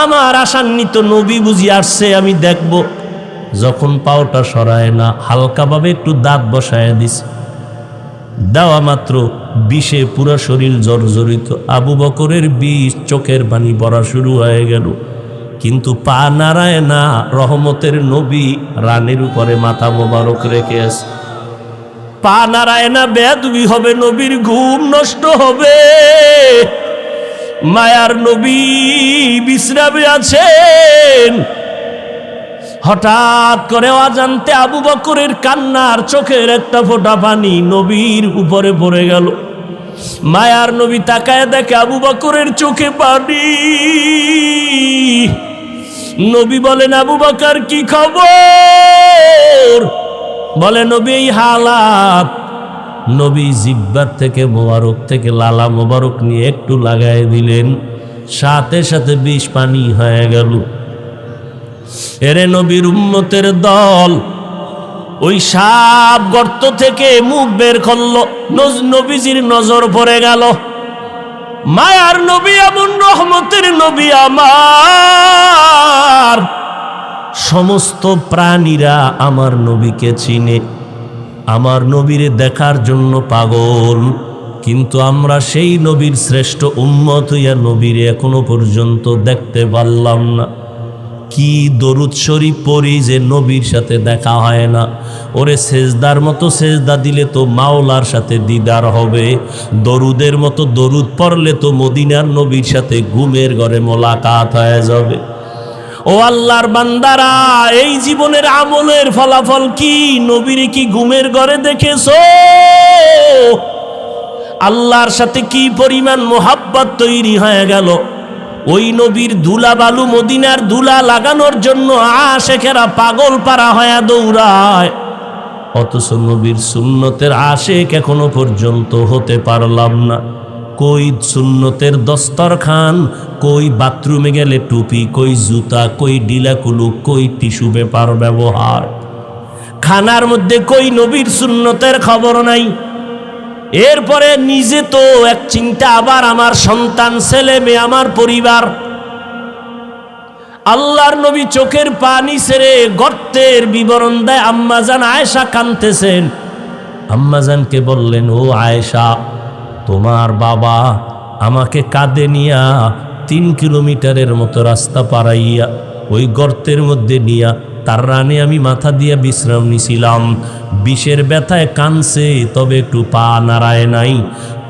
আমার আশান্বিত নবী বুঝি আসছে, আমি দেখব। যখন পাওটা সরায় না, হালকাভাবে একটু দাঁত বসায় দিছে, দেওয়া মাত্র বিষে পুরো শরীর জর্জরিত। আবু বকরের বিষ, চোখের পানি পড়া শুরু হয়ে গেল, কিন্তু পা নাড়ায় না। রহমতের নবী রানের উপরে মাথা মোবারক রেখে আছে, পা নাড়ায় না, বেয়াদবি হবে, নবীর ঘুম নষ্ট হবে। মায়ার নবী বিশ্রামে আছেন, হঠাৎ করে অজান্তে আবু বকরের কান্নার চোখের একটা ফোঁটা পানি নবীর উপরে পড়ে গেল। মায়ার নবী তাকায় দেখে আবু বকরের চোখে পানি। নবী বলেন, আবু বকর কি খবর? বলে, নবী এই হালাত। নবী জিহ্বার থেকে মোবারক থেকে লালা মোবারক নিয়ে একটু লাগায় দিলেন, সাথে সাথে বিষ পানি হয়ে গেল। এরে নবীর উম্মতের দল, ওই সাপ গর্ত থেকে মুখ বের করলো, নবীজির নজর পড়ে গেল। মায়ার নবী এমন রহমতের নবী আমার, সমস্ত প্রাণীরা আমার নবীকে চিনে, আমার নবীরে দেখার জন্য পাগল, কিন্তু আমরা সেই নবীর শ্রেষ্ঠ উম্মত হইয়া নবীরে এখনো পর্যন্ত দেখতে পারলাম না। কি দরুদ শরীফ পড়ি যে নবীর সাথে দেখা হয় না। ওরে সেজদার মতো সেজদা দিলে তো মাওলার সাথে দিদার হবে, দরুদের মতো দরুদ পড়লে তো মদিনার নবীর সাথে ঘুমের ঘরে মোলাকাত হয়ে যাবে। ও আল্লাহর বান্দারা, এই জীবনের আমলের ফলাফল কি? নবীরে কি ঘুমের ঘরে দেখেছো? আল্লাহর সাথে কি পরিমাণ মোহাব্বত তৈরি হয়ে গেল। ওই নবীর ধুলা বালু, মদিনার ধুলা লাগানোর জন্য আশেকেরা পাগল পারা হয়ে দৌড়ায়, অথচ নবীর সুন্নতের আশেক এখনো পর্যন্ত হতে পারলাম না। কই সুন্নতের দস্তরখান, কই বাথরুমে গেলে টুপি, কই জুতা, কই ডিলাকুলুক, কই টিস্যু পেপার ব্যবহার, খানার মধ্যে কই নবীর সুন্নতের খবর নাই। এরপরে নিজে তো এক চিন্তা, আবার আমার সন্তান, ছেলে মেয়ে, আমার পরিবার। আল্লাহর নবী চোখের পানি ছেড়ে গর্তের বিবরণ দেয়। আম্মাজান আয়েশা কাঁদতেছেন। আম্মাজানকে বললেন, ও আয়েশা, তোমার বাবা আমাকে কাঁধে নিয়া 3 কিলোমিটারের মতো রাস্তা পারাইয়া ওই গর্তের মধ্যে নিয়া তার রানে আমি মাথা দিয়া বিশ্রাম নিছিলাম। বিষের ব্যথায় কানছে, তবে একটু পা নাড়ায় নাই।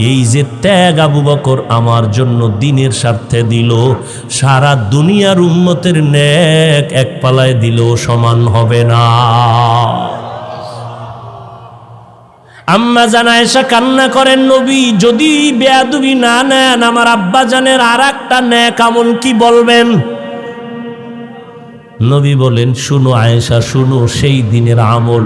এই যে ত্যাগ আবু বকর আমার জন্য দিনের স্বার্থে দিল, সারা দুনিয়ার উম্মতের নেক এক পালায় দিলেও সমান হবে না। আম্মা জান আয়েশা কান্না করেন, নবী যদি বেয়াদবি না নেন, আমার আব্বা জানের আর একটা নেক আমল কি বলবেন? নবী বলেন, শুনো আয়েশা, শুনো, সেই দিনের আমল।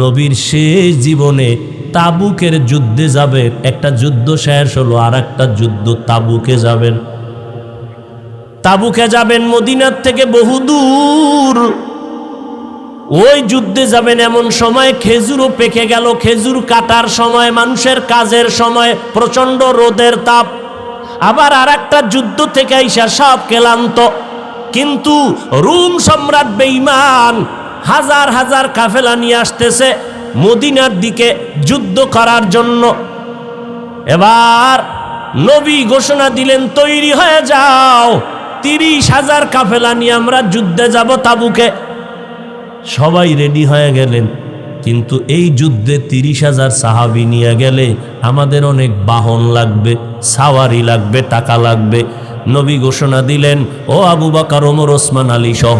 নবীর শেষ জীবনে তাবুকের যুদ্ধে যাবেন, একটা যুদ্ধ শেষ হলো, আর একটা যুদ্ধ তাবুকে যাবেন। তাবুকে যাবেন মদিনার থেকে বহুদূর, ওই যুদ্ধে যাবেন এমন সময় খেজুরও পেকে গেল, খেজুর কাটার সময়, মানুষের কাজের সময়, প্রচন্ড রোদের তাপ। আবার আর একটা যুদ্ধ থেকে আইসা সব ক্লান্ত, কিন্তু রোম সম্রাট বেঈমান হাজার হাজার কাফেলা নিয়ে আসতেছে মদিনার দিকে যুদ্ধ করার জন্য। এবার নবী ঘোষণা দিলেন, তৈরি হয়ে যাও, 30,000 কাফেলা নিয়ে আমরা যুদ্ধে যাব তাবুকে। সবাই রেডি হয়ে গেলেন, কিন্তু এই যুদ্ধে 30,000 সাহাবী নিয়ে গেলে আমাদের অনেক বাহন লাগবে, সাওয়ারি লাগবে, টাকা লাগবে। নবী ঘোষণা দিলেন, ও আবু বকর, ওমর, ওসমান, আলী সহ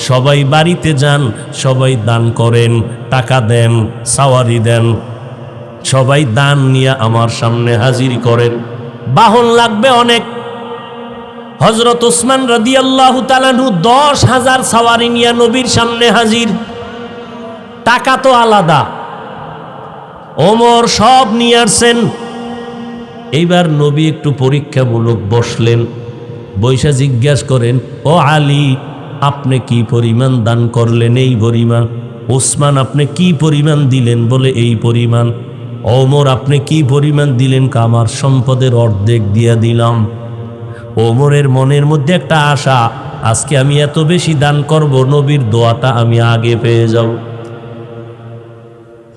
সবাই বাড়িতে যান, সবাই দান করেন, টাকা দেন, সাওয়ারি দেন, সবাই দান নিয়ে আমার সামনে হাজির করেন, বাহন লাগবে অনেক। হযরত ওসমান রাদিয়াল্লাহু তাআলা 10,000 সাওয়ারি নিয়ে নবীর সামনে হাজির। টাকা তো আলাদা। ওমর সব নিয়ে আসছেন। এইবার নবী একটু পরীক্ষামূলক বসলেন, বৈশা জিজ্ঞাসা করেন, ও আলী, আপনি কি পরিমাণ দান করলেন? এই পরিমাণ। ওসমান, আপনি কি পরিমাণ দিলেন? বলে এই পরিমাণ। ওমর, আপনি কি পরিমাণ দিলেন? আমার সম্পদের অর্ধেক দিয়া দিলাম। ওমরের মনের মধ্যে একটা আশা, আজকে আমি এত বেশি দান করব, নবীর দোয়াটা আমি আগে পেয়ে যাব।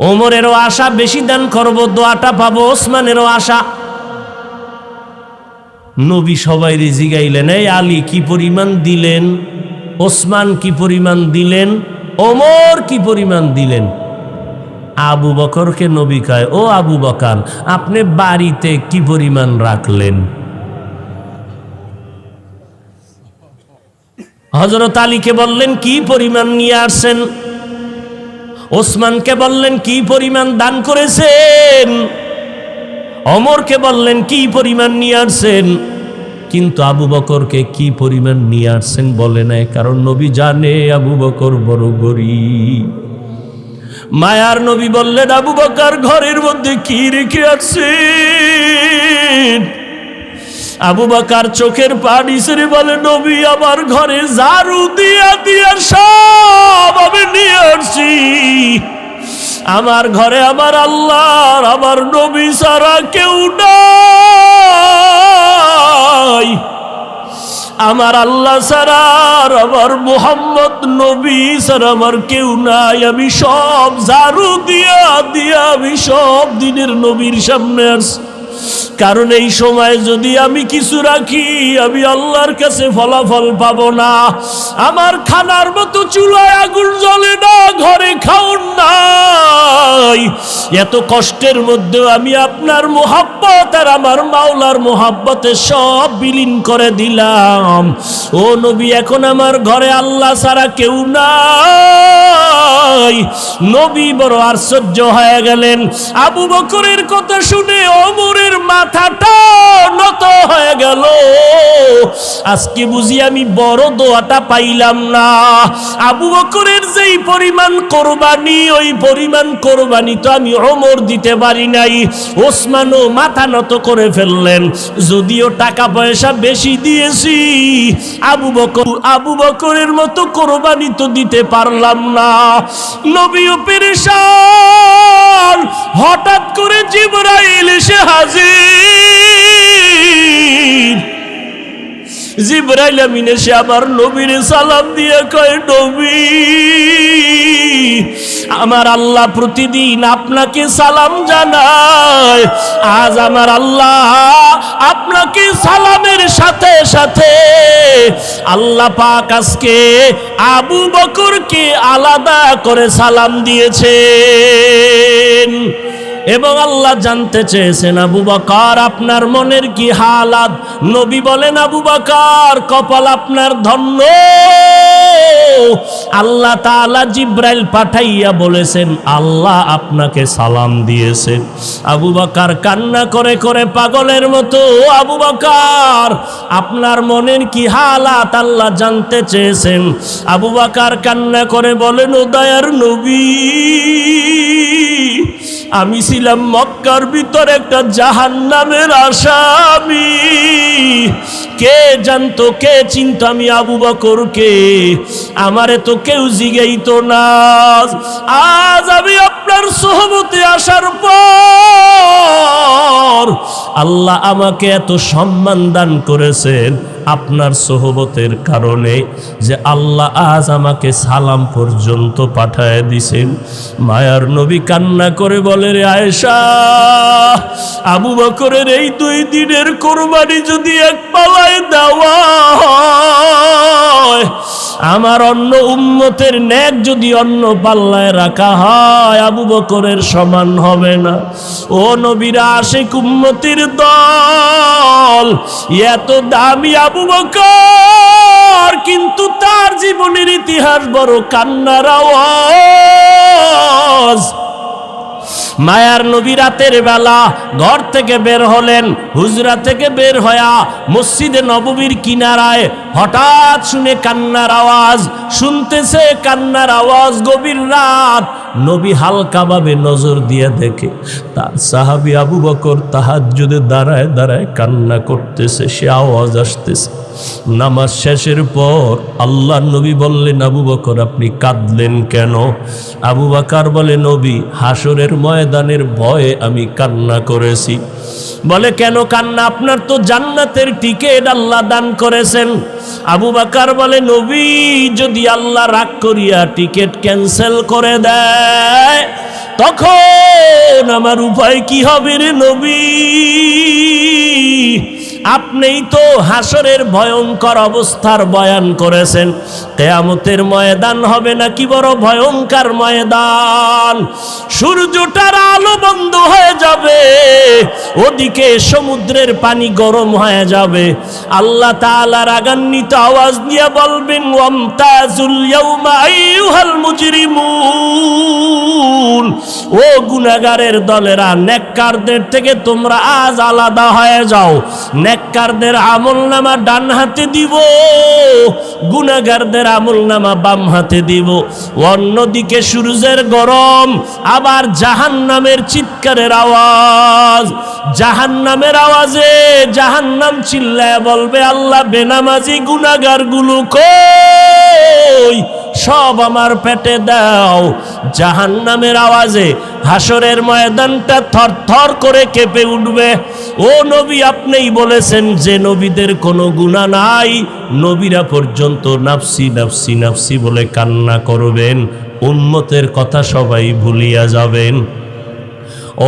ওমরেরও আশা বেশি দান করব, দোয়াটা পাবো। ওসমানেরও আশা। নবী সবাই জিগাইলেন, এই আলী কি পরিমাণ দিলেন? ওসমান কি পরিমাণ দিলেন? ওমর কি পরিমাণ দিলেন? আবু বকরকে নবী কয়, ও আবু বকর, আপনি বাড়িতে কি পরিমাণ রাখলেন? হযরত আলীকে বললেন, কি পরিমাণ নিয়ে আসছেন? ওসমানকে বললেন, কি পরিমাণ দান করেছেন? ওমরকে বললেন, কি পরিমাণ নিয়ে আসছেন? কিন্তু আবু বকরকে কি পরিমাণ নিয়ে আসছেন বলে নাই, কারণ নবী জানে আবু বকর বড় গরীব। মায়ার নবী বললেন, আবু বকর ঘরের মধ্যে কি রেখে আসছেন? আবু বকর চোখের পানি ছেড়ে বলে, নবী, আমার ঘরে ঝাড়ু দিয়া দিয়া সব আমি নিয়ে আসছি। আমার ঘরে আমার আল্লাহর, আমার নবী ছাড়া কেউ নাই। আমার আল্লাহ ছাড়া, আমার মুহাম্মদ নবী ছাড়া আমার কেউ নাই। আমি সব ঝাড়ু দিয়া দিয়া আমি সব দিনের নবীর সামনে আসছি, কারণ এই সময় যদি আমি কিছু রাখি, আমি আল্লাহর কাছে ফলাফল পাবো না। আমার খানার মতো চুলায় আগুন জ্বলে না, ঘরে খাউন নাই। এত কষ্টের মধ্যেও আমি আপনার মুহাব্বত আর আমার মাওলার মুহাব্বতে সব বিলীন করে দিলাম। ও নবী, এখন আমার ঘরে আল্লাহ ছাড়া কেউ নাই। নবী বড় আশ্চর্য হয়ে গেলেন। আবু বকরের কথা শুনে ওমরের মাথাটা নত হয়ে গেল। আজকে বুঝি আমি বড় দোয়াটা পাইলাম না। আবু বকরের যেই পরিমাণ কোরবানি, ওই পরিমাণ কোরবানি তো আমি ওমর দিতে পারি নাই। ওসমানও মাথা নত করে ফেললেন। যদিও টাকা পয়সা বেশি দিয়েছি, আবু বকরের মতো কোরবানি তো দিতে পারলাম না। নবীও পেরেশান। হঠাৎ করে জিবরাইল এসে হাজির। জিবরাইল আমিন এসে আবার নবীর সালাম দিয়ে কয়, নবী, আমার আল্লাহ প্রতিদিন আপনাকে সালাম জানায়। আজ আমার আল্লাহ আপনাকে সালামের সাথে সাথে আল্লাহ পাক আজকে আবু বকরকে আলাদা করে সালাম দিয়েছেন। এবং আল্লাহ জানতে চেয়েছেন, আবু বকর আপনার মনের কি হালাত? নবী বলেন, আবু বকর কপাল আপনার ধন্য। আল্লাহ তাআলা জিবরাইল পাঠাইয়া বলেছেন, আল্লাহ আপনাকে সালাম দিয়েছেন। আবু বকর কান্না করে করে পাগলের মতো, আবু বকর আপনার মনের কি হালাত আল্লাহ জানতে চেয়েছেন। আবু বকর কান্না করে বলেন, ও দয়ার নবী, আমি ছিলাম মক্কার ভিতরে একটা জাহান্নামের আসামি। কে জানতো, কে চিনতো আমি আবু বকরকে? আমারে তো কেউ জিগাইতো না। আজ আমি আপনার সোহবতে আসার পর আল্লাহ আমাকে এত সম্মান দান করেছেন আপনার সোহবতের কারণে, যে আল্লাহ আজ আমাকে সালাম পর্যন্ত পাঠায় দিছেন। মায়ার নবী কান্না করে বলে, রে আয়েশা, আবু বকরের এই 2 দিনের কোরবানি যদি এক পালায় দেওয়া হয়, আমার অন্য উম্মতের নেক যদি অন্য পাল্লায় রাখা হয়, আবু বকরের সমান হবে না। ও নবীরা আশিক উম্মতির দল, এত দামি আবু বকর, কিন্তু তার জীবনের ইতিহাস বড় কান্নার আওয়াজ। মায়ার নবী রাতের বেলা ঘর থেকে বের হলেন। হুজরা থেকে বের হয়া মসজিদে নববীর কিনারায় হঠাৎ শুনে কান্নার আওয়াজ, শুনতেছে কান্নার আওয়াজ। গভীর রাত, নবী হালকাভাবে নজর দিয়ে দেখে তার সাহাবী আবু বকর তাহাজ্জুদে দাঁড়ায় দাঁড়ায় কান্না করতেছে, সে আওয়াজ আসতেছে। নামাজ শেষের পর আল্লাহর নবী বললেন, আবু বকর আপনি কাঁদলেন কেন? আবু বকর বলে, নবী হাসরের ময়দানের ভয়ে আমি কান্না করেছি। বলে, কেন কান্না? আপনার তো জান্নাতের টিকিট আল্লাহ দান করেছেন। আবু বকর বলে, নবী যদি আল্লাহ রাগ করিয়া টিকিট ক্যান্সেল করে দেয় তখন আমার উপায় কি হবে রে নবী? আপনিই তো হাসরের ভয়ঙ্কর অবস্থার বয়ান করেছেন। কিয়ামতের ময়দান হবে নাকি বড় ভয়ঙ্কর ময়দান। সূর্যটার আলো বন্ধ হয়ে যাবে, ওদিকে সমুদ্রের পানি গরম হয়ে যাবে। আল্লাহ তাআলা রাগান্বিত আওয়াজ দিয়ে বলবেন, ওয়ামতাজুল ইয়াউমা আইয়ুহাল মুজরিমুন, ও গুনাহগারের দলেরা, নেককারদের থেকে তোমরা আজ আলাদা হয়ে যাও। নেককারদের আমলনামা ডান হাতে দিব, গুনাহগারদের আমলনামা বাম হাতে দিব। অন্যদিকে সূর্যের গরম, আবার জাহান্নামের চিৎকারের আওয়াজ। জাহান্নামের আওয়াজে জাহান্নাম চিল্লায় বলবে, আল্লাহ বেনামাজি গুনাহগারগুলো কই? সব আমার পেটে দাও। জাহান্নামের আওয়াজে হাসরের ময়দানটা থরথর করে কেঁপে উঠবে। ও নবী, আপনিই বলেছেন যে নবীদের কোনো গুনাহ নাই, নবীরা পর্যন্ত নাফসি নাফসি নাফসি বলে কান্না করবেন, উম্মতের কথা সবাই ভুলিয়া যাবেন।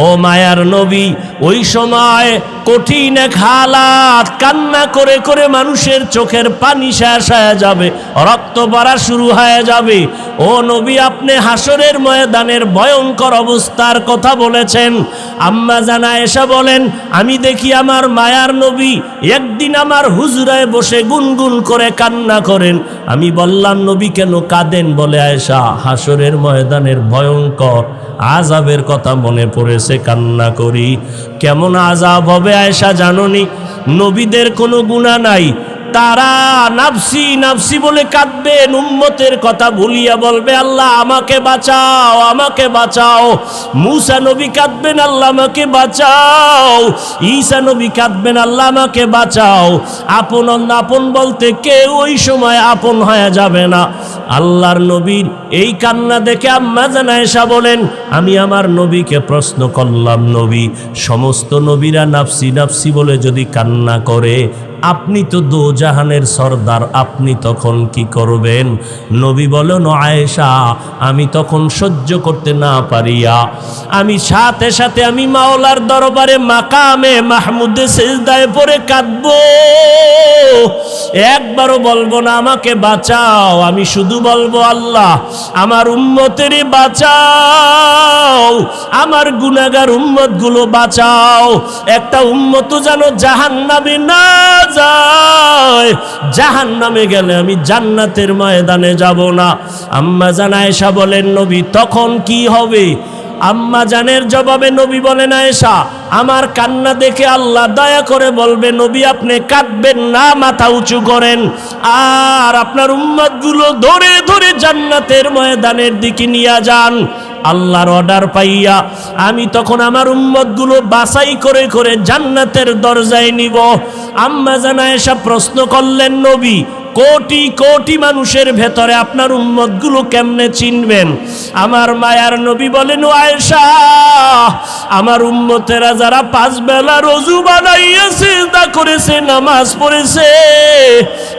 ও মায়ার নবী, ওই সময় কঠিন এক হালাত, কান্না করে করে মানুষের চোখের পানি শেষ হয়ে যাবে, রক্ত পড়া শুরু হয়ে যাবে। ও নবী, আপনি হাসরের ময়দানের ভয়ঙ্কর অবস্থার কথা বলেছেন। আম্মা জান আয়েশা বলেন, আমি দেখি আমার মায়ার নবী একদিন আমার হুজরায় বসে গুনগুন করে কান্না করেন। আমি বললাম, নবী কেন কাঁদেন? বলে, আয়েশা হাসরের ময়দানের ভয়ঙ্কর আযাবের কথা মনে পড়েছে, কান্না করি। কেমন আযাব হবে আয়েশা জানোনি? নবীদের কোনো গুনাহ নাই, তারা নাফসি নাফসি বলে কাঁদবেন, উম্মতের কথা ভুলিয়া বলবে, আল্লাহ আমাকে বাঁচাও, আমাকে বাঁচাও। মূসা নবী কাঁদবেন, আল্লাহ আমাকে বাঁচাও। ঈসা নবী কাঁদবেন, আল্লাহ আমাকে বাঁচাও। আপন আপন বলতে কেউ ওই সময় আপন হয়ে যাবে না। আল্লাহর নবীর এই কান্না দেখে আম্মা জান আয়েশা বলেন, আমি আমার নবীকে প্রশ্ন করলাম, নবী সমস্ত নবীরা নাফসি নাফসি বলে যদি কান্না করে, আপনি তো দোজাহানের সরদার, আপনি তখন কি করবেন? নবী বলেন, আয়েশা আমি তখন সহ্য করতে না পারিয়া আমি সাথে সাথে আমি মাওলার দরবারে মাকামে মাহমুদে সিজদায় পড়ে কাঁদবো। একবারও বলবো না আমাকে বাঁচাও, আমি শুধু বলবো, আল্লাহ আমার উম্মতেরই বাঁচাও, আমার গুনাহগার উম্মতগুলো বাঁচাও। একটা উম্মত যেন জাহান্নামে না যায়, জাহান্নামে গেলে আমি জান্নাতের ময়দানে যাব না। আম্মা জান আয়েশা বলেন, নবী তখন কি হবে? আম্মা জানের জবাবে নবী বলেন, আয়েশা আমার কান্না দেখে আল্লাহ দয়া করে বলবে, নবী আপনি কাঁদবেন না, মাথা উঁচু করেন, আর আপনার উম্মতগুলো ধরে ধরে জান্নাতের ময়দানের দিকে নিয়ে যান। আল্লাহর অর্ডার পাইয়া আমি তখন আমার উম্মতগুলো বাছাই করে করে জান্নাতের দরজায় নিব। আম্মা জান আয়েশা প্রশ্ন করলেন, নবী কোটি কোটি মানুষের ভেতরে আপনার উম্মতগুলো কেমনে চিনবেন? আমার মায়ার নবী বলেন, ও আয়েশা আমার উম্মতেরা যারা 5 বেলা রোজু বানাইয়া সিজদা করেছে, নামাজ পড়েছে,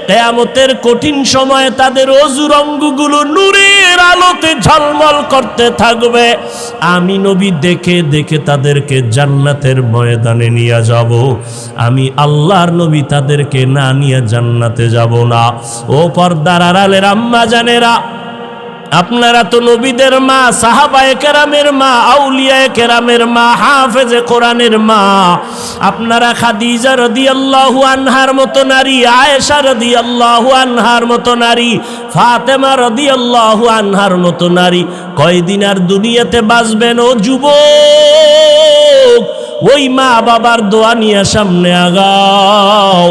কিয়ামতের কঠিন সময়ে তাদের ওযুর অঙ্গগুলো নূরের আলোতে ঝলমল করতে থাকবে। আমি নবী দেখে দেখে তাদেরকে জান্নাতের ময়দানে নিয়ে যাব। আমি আল্লাহর নবী তাদেরকে না নিয়ে জান্নাতে যাব না। ও পর্দার আড়ালের আম্মা জানেরা, আপনারা তো নবীদের মা, সাহাবায়ে কেরামের মা, আউলিয়ায়ে কেরামের মা, হাফেজে কোরআনের মা। আপনারা খাদিজা রাদিয়াল্লাহু আনহার মতো নারী, আয়েশা রাদিয়াল্লাহু আনহার মতো নারী, ফাতেমা রাদিয়াল্লাহু আনহার মতো নারী কয়দিন আর দুনিয়াতে বাঁচবেন? ও যুবক, ওই মা বাবার দোয়া নিয়ে সামনে আগাও,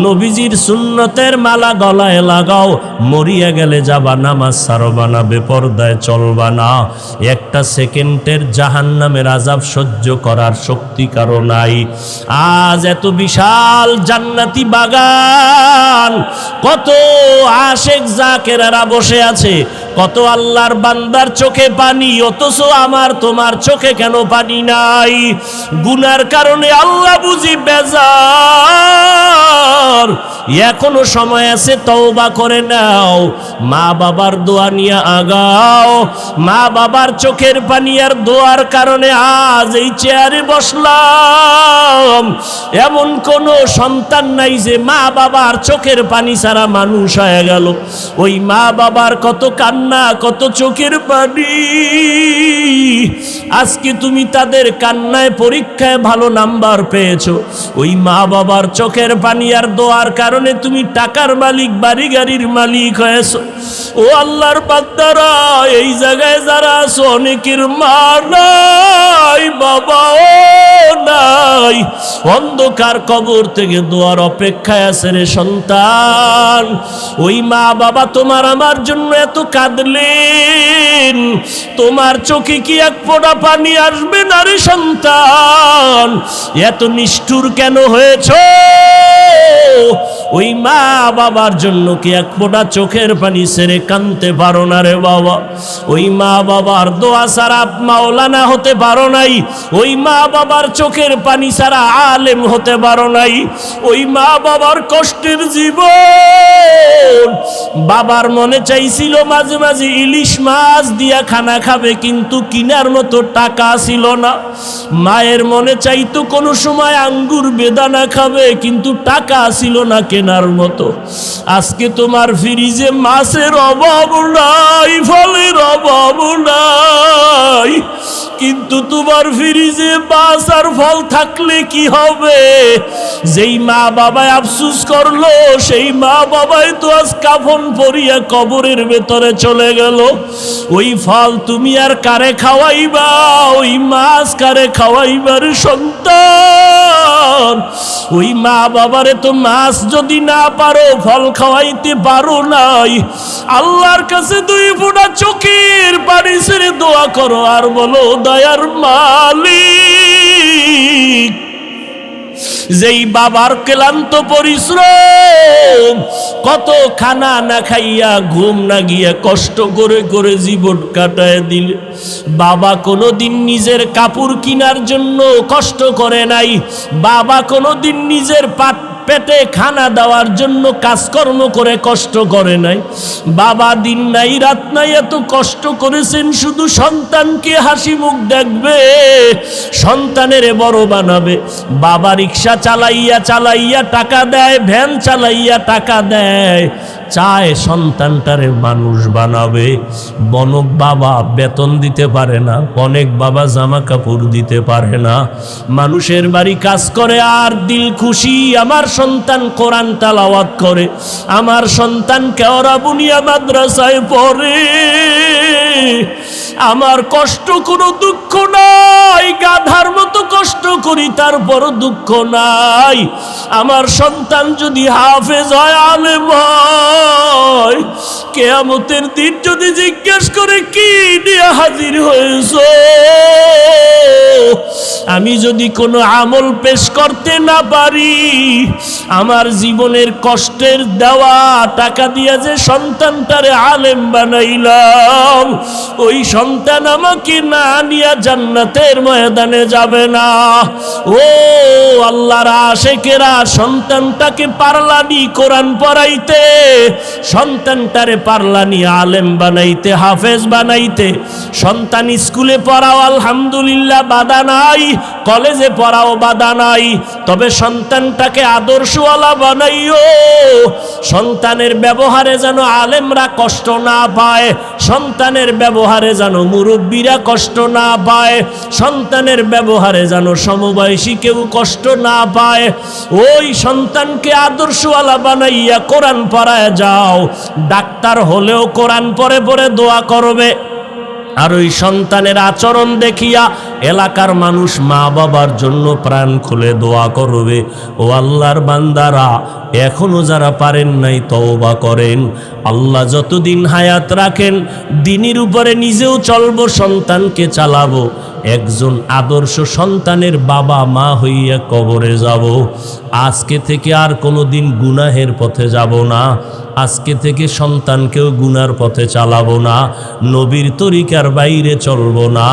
নবীজির সুন্নতের মালা গলায় লাগাও। মরিয়া গেলে যাবা, নামাজ ছাড়বা না, বেপরদায় চলবা না। একটা সেকেন্ডের জাহান্নামের আযাব সহ্য করার শক্তি কারো নাই। আজ এত বিশাল জান্নাতি বাগান, কত আশেক জাকেরারা বসে আছে, কত আল্লাহর বান্দার চোখে পানি, অথচ আমার তোমার চোখে কেন পানি নাই? গুনার কারণে আল্লাহ বুঝি বেজার। এখনো সময় আছে, তওবা করে নাও, মা বাবার দোয়া নিয়ে আগাও। মা বাবার চোখের পানি আর দোয়ার কারণে আজ এই চেয়ারে বসলাম। এমন কোন সন্তান নাই যে মা বাবার চোখের পানি ছাড়া মানুষ হয়ে গেল। ওই মা বাবার কত কান্না, কত চোখের পানি। আজকে তুমি তাদের কান্নায় পরীক্ষায় ভালো নাম্বার পেয়েছো, ওই মা বাবার চোখের পানি আর দোয়ার কারণে তুমি টাকার মালিক, বাড়ি গাড়ির মালিক হয়েছো। ও আল্লাহর বান্দারা, এই জায়গায় যারা আছো, অনেকের মা নাই, বাবাও নাই, অন্ধকার কবর থেকে দোয়ার অপেক্ষায় আছে রে সন্তান। ওই মা বাবা তোমার আমার জন্য এত কাঁদলেন, তোমার চোখে কি এক ফোঁটা পানি আসবে না রে সন্তান? এত নিষ্ঠুর কেন হয়েছ? ওই মা বাবার জন্য কি এক ফোঁটা চোখের পানি ছেড়ে কাঁদতে পারো না রে বাবা? ওই মা বাবার দোয়া ছাড়া মাওলানা হতে পারো নাই, ওই মা বাবার চোখের পানি ছাড়া আলেম হতে পারো নাই। ওই মা বাবার কষ্টের জীবন। বাবার মনে চাইছিল মাঝে মাঝে ইলিশ মাছ দিয়া খানা খাবে, কিন্তু কিনার মতো টাকা ছিল না। মায়ের মনে চাইতো কোনো সময় আঙ্গুর বেদানা খাবে, কিন্তু টাকা ছিল না কেনার মতো। আজকে তোমার ফ্রিজে মাছের অভাব নাই, ফলের অভাব নাই, কিন্তু তোমার ফ্রিজে মাছ আর ফল থাকলে কি হবে? যেই মা বাবায় আফসুস করলো, সেই মা বাবাই তো আজ কাফন পরিয়া কবরের ভেতরে চলে গেল। ওই ফল তুমি আর কারে খাওয়াইবা? ওই মাছ কারে খাওয়াইবার সন্তান? ওই মা বাবারে তো মাছ যদি না পারো, ফল খাওয়াইতে পারো নাই। আল্লাহর কাছে দুই ফোঁটা চোখের পানি ছেড়ে দোয়া করো আর বলো, দয়ার মালিক, যেই বাবার ক্লান্ত পরিশ্রম, কত খানা না খাইয়া, ঘুম না গিয়া, কষ্ট করে করে জীবন কাটায় দিলে। বাবা কোনোদিন নিজের কাপড় কেনার জন্য কষ্ট করে নাই, বাবা কোনোদিন নিজের পেটে খানা দেওয়ার জন্য কাজকর্ম করে কষ্ট করে নাই। বাবা দিন নাই রাত নাই এত কষ্ট করেছেন শুধু সন্তানকে হাসি মুখ দেখবে, সন্তানের বড় বানাবে। বাবা রিক্সা চালাইয়া চালাইয়া টাকা দেয়, ভ্যান চালাইয়া টাকা দেয়, চায় সন্তানটারে মানুষ বানাবে। অনেক বাবা বেতন দিতে পারে না, অনেক বাবা জামা কাপড় দিতে পারে না, মানুষের বাড়ি কাজ করে আর দিল খুশি আমার সন্তান কোরআন তেলাওয়াত করে, আমার সন্তান কেওড়া বুনিয়া মাদ্রাসায় পড়ে, আমার কষ্ট কোনো দুঃখ নাই, গাধার মতো কষ্ট করি তারপরও দুঃখ নাই। আমার সন্তান যদি হাফেজ হয়, আলেম হয়, কিয়ামতের দিন যদি জিজ্ঞেস করে কি নিয়ে হাজির হয়েছো, আমি যদি কোনো আমল পেশ করতে না পারি, আমার জীবনের কষ্টের দেওয়া টাকা দিয়ে যে সন্তানটারে আলেম বানাইলাম, ওই সন্তান আমাকে না নিয়ে জান্নাতের ময়দানে যাবে না। ও আল্লাহর আশেকেরা, সন্তানটাকে পারলানি কোরআন পড়াইতে, সন্তানটারে পারলানি আলেম বানাইতে, হাফেজ বানাইতে। সন্তান স্কুলে পড়াও আলহামদুলিল্লাহ বাধা নাই, কলেজে পড়াও বাধা নাই, তবে সন্তানটাকে আদর্শওয়ালা বানাইও। সন্তানের ব্যবহারে যেন আলেমরা কষ্ট না পায়, সন্তানের ব্যবহারে যেন মুরব্বীরা কষ্ট না পায়, সন্তানের ব্যবহারে যেন সমবয়সী কেউ কষ্ট না পায়। ওই সন্তানকে আদর্শওয়ালা বানাইয়া কোরআন পড়ায় যাও। ডাক্তার হলেও কোরআন পড়ে পড়ে দোয়া করবে, আর ওই সন্তানের আচরণ দেখিয়া এলাকার মানুষ মা বাবার জন্য প্রাণ খুলে দোয়া করবে। ও আল্লাহর বান্দারা, এখনো যারা পারেন নাই তওবা করেন। আল্লাহ যতদিন হায়াত রাখেন দিনের উপরে নিজেও চলবো, সন্তানকে চালাবো। একজন আদর্শ সন্তানের বাবা মা হইয়া কবরে যাব। আজকে থেকে আর কোনো দিন গুনাহের পথে যাব না। আজকে থেকে সন্তানকেও গুনার পথে চালাবো না, নবীর তরিকার বাইরে চলবো না।